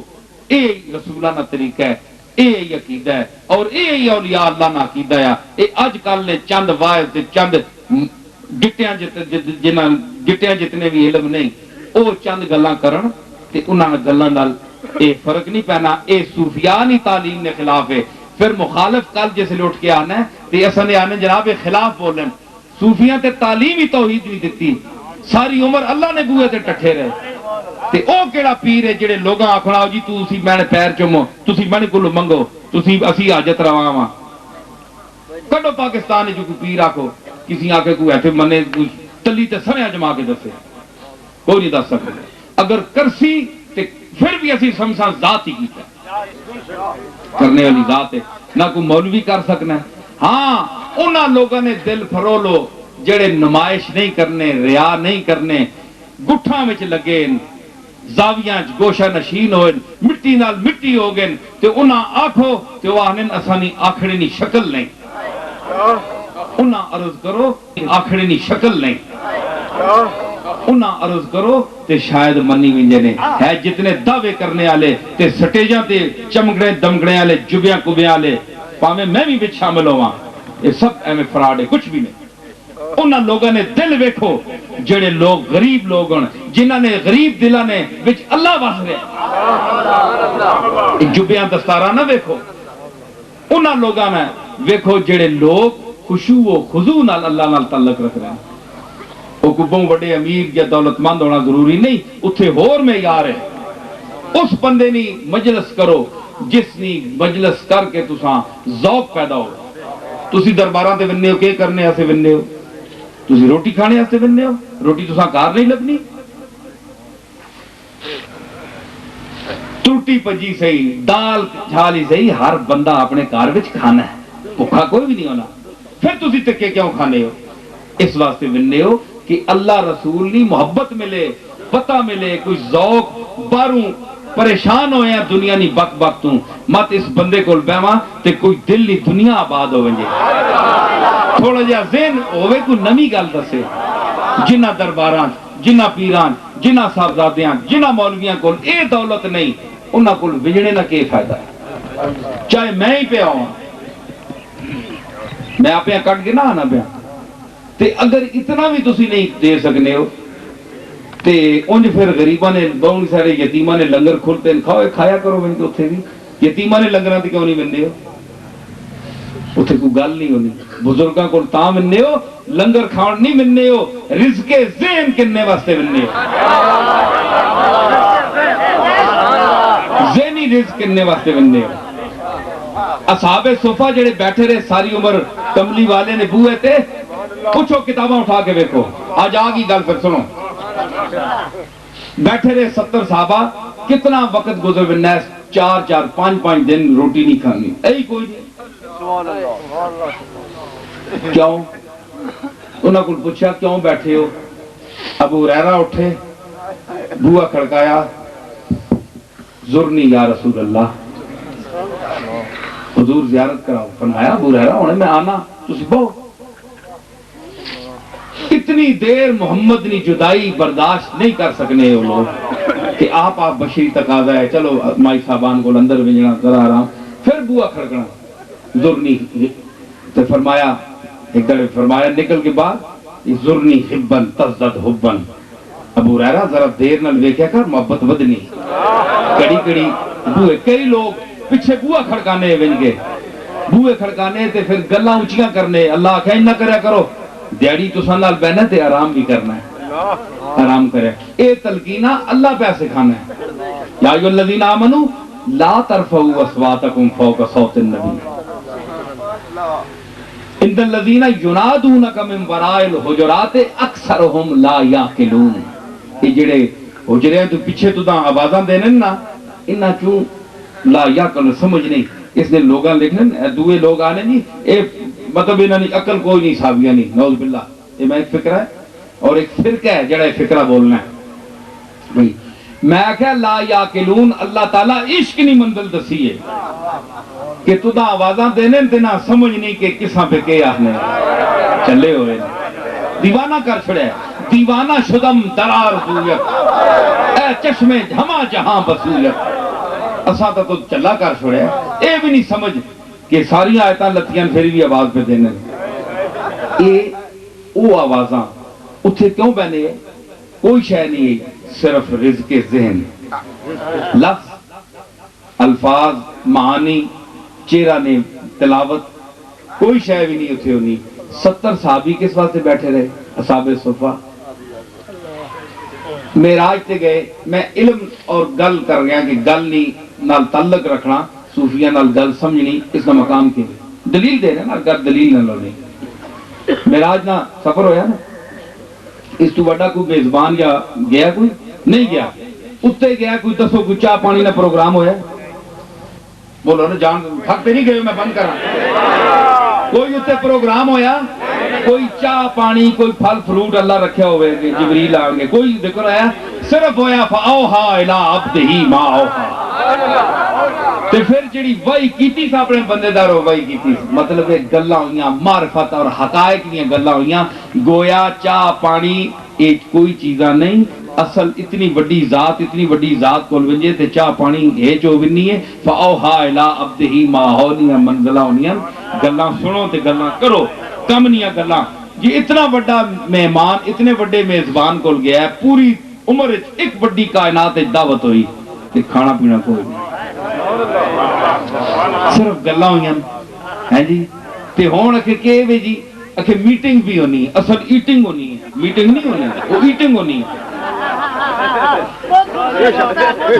اے رسولانہ طریقہ ہے, اے عقیدہ ہے, اور اے اولیاء اللہ نہ عقیدہ ہے. اے اج کل نے چند واعظ تے چند گٹیاں جتنے بھی علم نہیں, او چند گلاں کرن تے انہاں گلاں نال اے فرق نہیں پینا. اے صوفیانی تعلیم نے خلاف ہے. پھر مخالف کل جیسے لوٹ کے آنا ہے تے اساں نے آنے جناب خلاف بولن. صوفیاں تے تعلیم ہی توحید نہیں دیتی, ساری عمر اللہ نے بوئے تے ٹٹھے رہے. تے او کیڑا پیر ہے جڑے لوگاں آکھنا جی تسی میں پیر چومو تسی میں کول منگو تسی اسی حاجت رواں وا کڈو پاکستان وچ کوئی پیر آکھو کسی آ کے کوئی ایتھے منے تلی تے سمیا جما کے دسے کوئی نہیں دس سکتا اگر کرسی تے پھر بھی اسی سمسا ذات ہی کیتا کرنے والی ذات ہے نہ کوئی مولوی کر سکنا ہے ہاں انہاں لوگوں نے دل فرولو جڑے نمائش نہیں کرنے ریا نہیں کرنے گٹھاں وچ لگے زاویاں گوشہ نشین ہوئے مٹی نال مٹی ہو گئے تے انہاں آکھو تے وہ آہنن اسانی آکھڑے نی شکل نہیں انہاں عرض کرو آکھڑے نی شکل نہیں انہاں عرض کرو تے شاید منی ونجے نے ہے جتنے دعوے کرنے والے تے سٹیجاں تے چمکڑے دمکڑے والے جبیاں کبیاں والے پاویں میں بھی وچ شامل ہوواں یہ سب ایویں فراڈ ہے کچھ بھی نہیں انہاں لوگوں نے دل ویکھو جڑے لوگ غریب لوگ ہن جنہاں نے غریب دلاں نے وچ اللہ وس رہا جبیاں دستاراں نہ ویکھو انہاں لوگاں نے ویکھو جڑے لوگ خشوع و خضوع نال اللہ نال تعلق رکھ رہے ہیں وہ کبوں بڑے امیر یا دولت مند ہونا ضروری نہیں اتھے ہور میں یار ہے اس بندے نی مجلس کرو جس نی مجلس کر کے تساں ذوق پیدا ہو تسی درباراں تے ونے ہو کہ کرنے واسطے ونے ہو تسی روٹی کھانے واسطے ونے ہو روٹی تساں گھر نہیں لبنی ٹوٹی پجی صحیح دال چھالی صحیح ہر بندہ اپنے گھر وچ کھانا ہے بھوکا کوئی بھی نہیں ہونا پھر تسی ٹکے کیوں کھانے ہو اس واسطے ونے ہو کہ اللہ رسول نہیں محبت ملے پتہ ملے کوئی ذوق باروں پریشان ہوئے ہیں دنیا نہیں بک بک تو مت اس بندے کو بیواں تے کوئی دل نہیں دنیا آباد ہوئے جے تھوڑا جہا ذہن ہوئے کوئی نمی گل دسے جنہ درباران جنہ پیران جنہ صاحبزادیاں جنہ مولویاں کول اے دولت نہیں انہاں کول وجڑے نہ کے فائدہ ہے چاہے میں ہی پہ آؤں میں آپ یہاں کٹ کے نہ آنا پیا تے اگر اتنا بھی تسی نہیں دے سکنے ہو تے انج پھر غریباں نے بہت سارے یتیماں نے لنگر کھلتے ہیں کھاؤ کھایا کرو بن کے اتھے بھی یتیماں نے لنگراں تے کیوں نہیں وندے ہو اتھے کوئی گل نہیں ہونی بزرگاں کو تاں وندے ہو لنگر کھاؤن نہیں وندے ہو رزق ذہن کنے واسطے وندے ہو ذہنی رزق کنے واسطے وندے ہو اصحاب صفہ جڑے بیٹھے رہے ساری عمر کملی والے نے بوئے تھے پوچھو کتاباں اٹھا کے دیکھو آج آگی گل پھر سنو بیٹھے رہے 70 صحابہ کتنا وقت گزر بننا ہے 4 5 دن روٹی نہیں کھانی ایہی کوئی نہیں کیوں انہوں کو پوچھا کیوں بیٹھے ہو ابو ہریرہ اٹھے بوا کھڑکایا زرنی یا رسول اللہ حضور زیارت کراؤ فرمایا ابو ہریرہ ہونے میں آنا تسی بہو اتنی دیر محمد نی جدائی برداشت نہیں کر سکنے ہو لوگ کہ آپ بشری تقاضا ہے چلو مائی صاحبان کو اندر بھیجنا ذرا آرام پھر بوا کھڑکنا زرنی تو فرمایا ایک دڑے فرمایا نکل کے بعد زرنی حبن تزدد حبن ابو ہریرہ ذرا دیر نال ویکھیا کر محبت ودنی کڑی کڑی بوئے کئی لوگ پیچھے بوا کھڑکانے ونج گئے بوئے کھڑکانے تے پھر گلاں اونچیاں کرنے اللہ آکھے نہ کریا کرو دیڑی تو سنال بہنا تے آرام بھی کرنا ہے آرام کرے اے تلقینہ اللہ پہ سکھانا ہے یا ایھا الذین آمنوا لا ترفعوا اصواتکم فوق صوت النبی ان الذین ینادونک من وراء الحجرات اکثرهم لا یعقلون یہ جڑے حجرے تو پیچھے تو دا آوازاں دینے نا انہاں کیوں لا یعقل سمجھ نہیں اس نے لوگاں لکھنے دوئے لوگ آنے نہیں اے مطلب انہوں نے عقل کوئی نہیں صحابیہ نہیں نعوذ باللہ یہ میں ایک فکرہ ہے اور ایک فرقہ ہے جڑا فکرہ بولنا ہے میں کہا لا یاقلون اللہ تعالیٰ عشق نہیں منزل دسی ہے کہ تو دا آوازاں دینے دینا سمجھ نہیں کہ کساں پہ کے آنے چلے ہوئے دیوانہ کر چھڑے دیوانہ شدم درار دویت اے چشم جھما جہاں بسویت اساں تو چلا کر چھڑے اے بھی نہیں سمجھ کہ ساری آیتاں لتیاں پھر بھی آواز پہ دینے اے او آوازاں اتھے کیوں بہنے ہیں کوئی شے نہیں صرف رزق ذہن لفظ الفاظ معانی چہرہ نے تلاوت کوئی شے بھی نہیں اتھے ہونی 70 صحابی کس واسطے بیٹھے رہے اصحاب صفہ معراج تے گئے میں علم اور گل کر گیا کہ گل نہیں نال تعلق رکھنا صوفیہ نال گل سمجھنی اس کا مقام کی دلیل دے رہے نا اگر دلیل نہ لونی معراج نہ سفر ہویا نا اس تو بڑا کوئی میزبان یا گیا کوئی نہیں گیا اتنے گیا کوئی دسو کوئی چاہ پانی نہ پروگرام ہویا بولو نا جان تھک تے نہیں گئے میں بند کرا کوئی اتنے پروگرام ہویا کوئی چاہ پانی کوئی پھل فروٹ اللہ رکھیا ہوئے جبریل آ گئے کوئی ذکر آیا صرف ہویا فاوہا الی عبدہ ما اوہا تے پھر جڑی وحی کیتی سا اپنے بندے دار وحی کیتی مطلب گلاں ہوئیاں معرفت اور حقائق دیاں گلاں ہوئیاں گویا چاہ پانی ایک کوئی چیزاں نہیں اصل اتنی وڈی ذات کول ونجے تے چاہ پانی ہے جو ونی ہے فاوہا الی عبدہ ما ہونیاں منزلہ ہونیاں گلاں سنو تے گلاں کرو کم نہیں گلاں یہ اتنا بڑا مہمان اتنے بڑے میزبان کول گیا ہے پوری عمر ایک بڑی کائنات دعوت ہوئی کہ کھانا پینا کوئی نہیں صرف گلاں ہوئیاں ہیں جی تے ہون اکھے کہ وے جی اکھے میٹنگ بھی ہونی ہے اصل ایٹنگ ہونی ہے میٹنگ نہیں ہونی وہ ایٹنگ ہونی ہے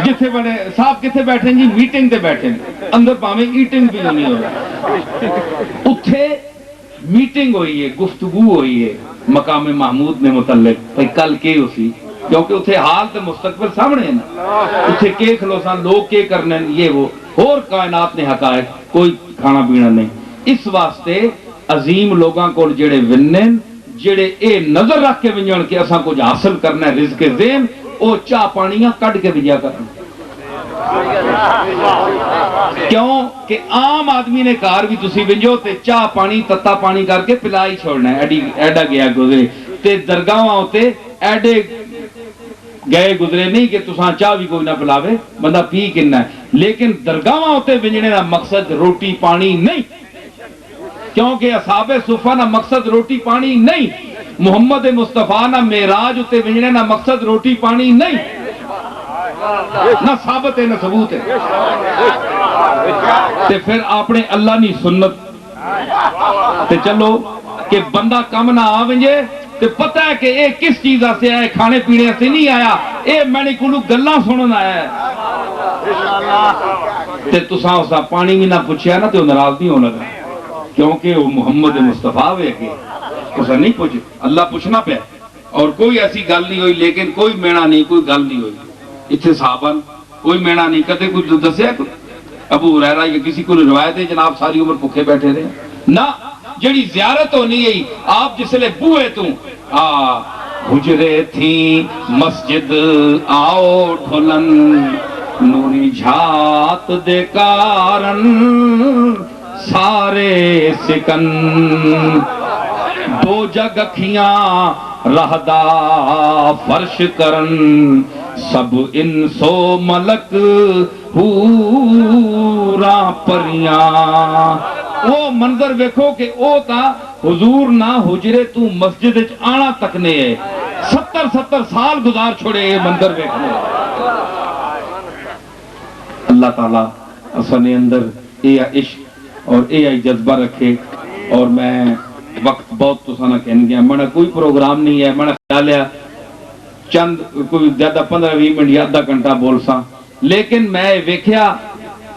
جتھے بنے صاحب کتھے بیٹھیں جی میٹنگ تے بیٹھیں اندر پاویں ایٹنگ بھی ہونی ہو اتھے میٹنگ ہوئی ہے گفتگو ہوئی ہے مقام محمود میں متعلق بھئی کل کے اسی کیونکہ اتھے حال تے مستقبل سامنے ہے نا اتھے کے کھلوسان لوگ کے کرنے یہ وہ اور کائنات نے حقائق کوئی کھانا پینا نہیں اس واسطے عظیم لوگاں کو جڑے ونن جڑے اے نظر رکھ کے ونجن کہ اساں کچھ حاصل کرنا ہے رزق ذہن او چاہ پانیاں کٹ کے بھیجا کرنا کیوں کہ عام آدمی نے کار بھی تسی ونجو تے چاہ پانی تتا پانی کر کے پلائی چھوڑنا ہے ایڈا گیا گزرے تے درگاہاں ہوتے ایڈے گئے گزرے نہیں کہ تساں چاہ بھی کوئی نہ پلاوے بندہ پی کننا ہے لیکن درگاہاں ہوتے ونجنے دا مقصد روٹی پانی نہیں کیونکہ اصحاب صفہ نہ مقصد روٹی پانی نہیں محمد مصطفیٰ نہ معراج ہوتے ونجنے نہ مقصد روٹی پانی نہیں نہ ثابت ہے نہ ثبوت ہے تے پھر اپنے اللہ نی سنت تے چلو کہ بندہ کم نہ آونجے تے پتہ ہے کہ اے کس چیز سے آئے کھانے پینے سے نہیں آیا اے میں نے کلو گلاں سنن آیا ہے تے تساں اسا پانی بھی نہ پوچھیا نا تے ناراض نہیں ہونا لگا کیونکہ وہ محمد مصطفیٰ ہوئے کہ اسا نہیں پوچھ اللہ پوچھنا پہ اور کوئی ایسی گل نہیں ہوئی لیکن کوئی مینا نہیں کوئی گل نہیں ہوئی اتنے صحابہ کوئی مینا نہیں کدے کوئی دسیا ابو ہریرہ یا کسی کو روایت ہے جناب ساری عمر بھوکے بیٹھے رہے نہ جڑی زیارت ہونی ہے آپ جس لئے بوئے تو حجرے تھی مسجد آؤ ڈھولن نوری جھات دے کارن سارے سکن دو جگ اکھیاں رہدا فرش کرن سب انسو ملک حوراں پریاں وہ منظر ویکھو کہ او تا حضور نہ حجرے تو مسجد آنا تک نے 70 سال گزار چھوڑے یہ منظر ویکھنے اللہ تعالیٰ اصنے اندر اے عشق اور اے جذبہ رکھے اور میں وقت بہت تو سانا کہنے گیا میں نے کوئی پروگرام نہیں ہے میں نے خیال ہے چند کوئی زیادہ 15-20 منٹ یا آدھا گھنٹہ بول سا لیکن میں ویکھیا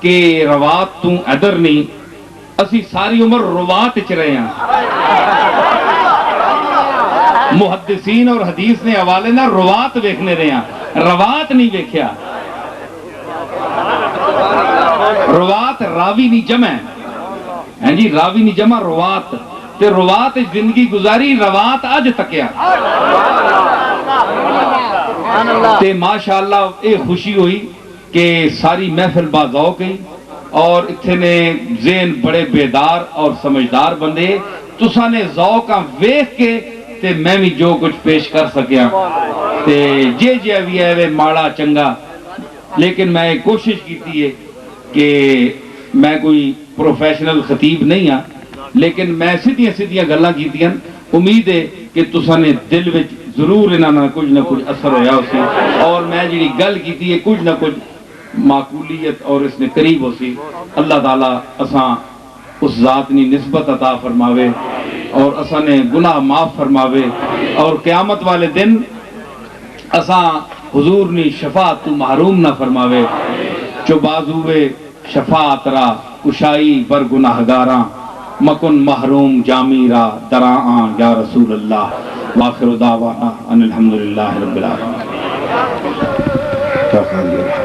کہ روات تو ادھر نہیں اسی ساری عمر روات چ رہے ہیں محدثین اور حدیث نے حوالے نہ روات ویکھنے رہے ہیں روات نہیں ویکھیا روات راوی نہیں جمع ہے جی راوی نہیں جمع روات تے روات زندگی گزاری روات آج تکیا تے ماشاءاللہ اے خوشی ہوئی کہ ساری محفل باذوق گئی اور اتھے نے ذہن بڑے بیدار اور سمجھدار بندے تساں نے ذوقاں ویکھ کے تے میں بھی جو کچھ پیش کر سکیا تے جے بھی ہے ماڑا چنگا لیکن میں کوشش کیتی ہے کہ میں کوئی پروفیشنل خطیب نہیں ہاں لیکن میں سیدھیاں گلاں کیتیاں امید ہے کہ تساں نے دل وچ ضرور انہاں کچھ نہ کچھ اثر ہویا اسی اور میں جڑی گل کیتی ہے کچھ نہ کچھ معقولیت اور اس نے قریب ہو سی اللہ تعالیٰ اساں اس ذات نی نسبت عطا فرماوے اور اساں نے گناہ معاف فرماوے اور قیامت والے دن اساں حضور نی شفاعت تو محروم نہ فرماوے، چو بازوے شفاعت را کشائی بر گناہگاراں، مکن محروم جامی را دراں یا رسول اللہ۔ وآخر دعوانا ان الحمدللہ رب العالمین۔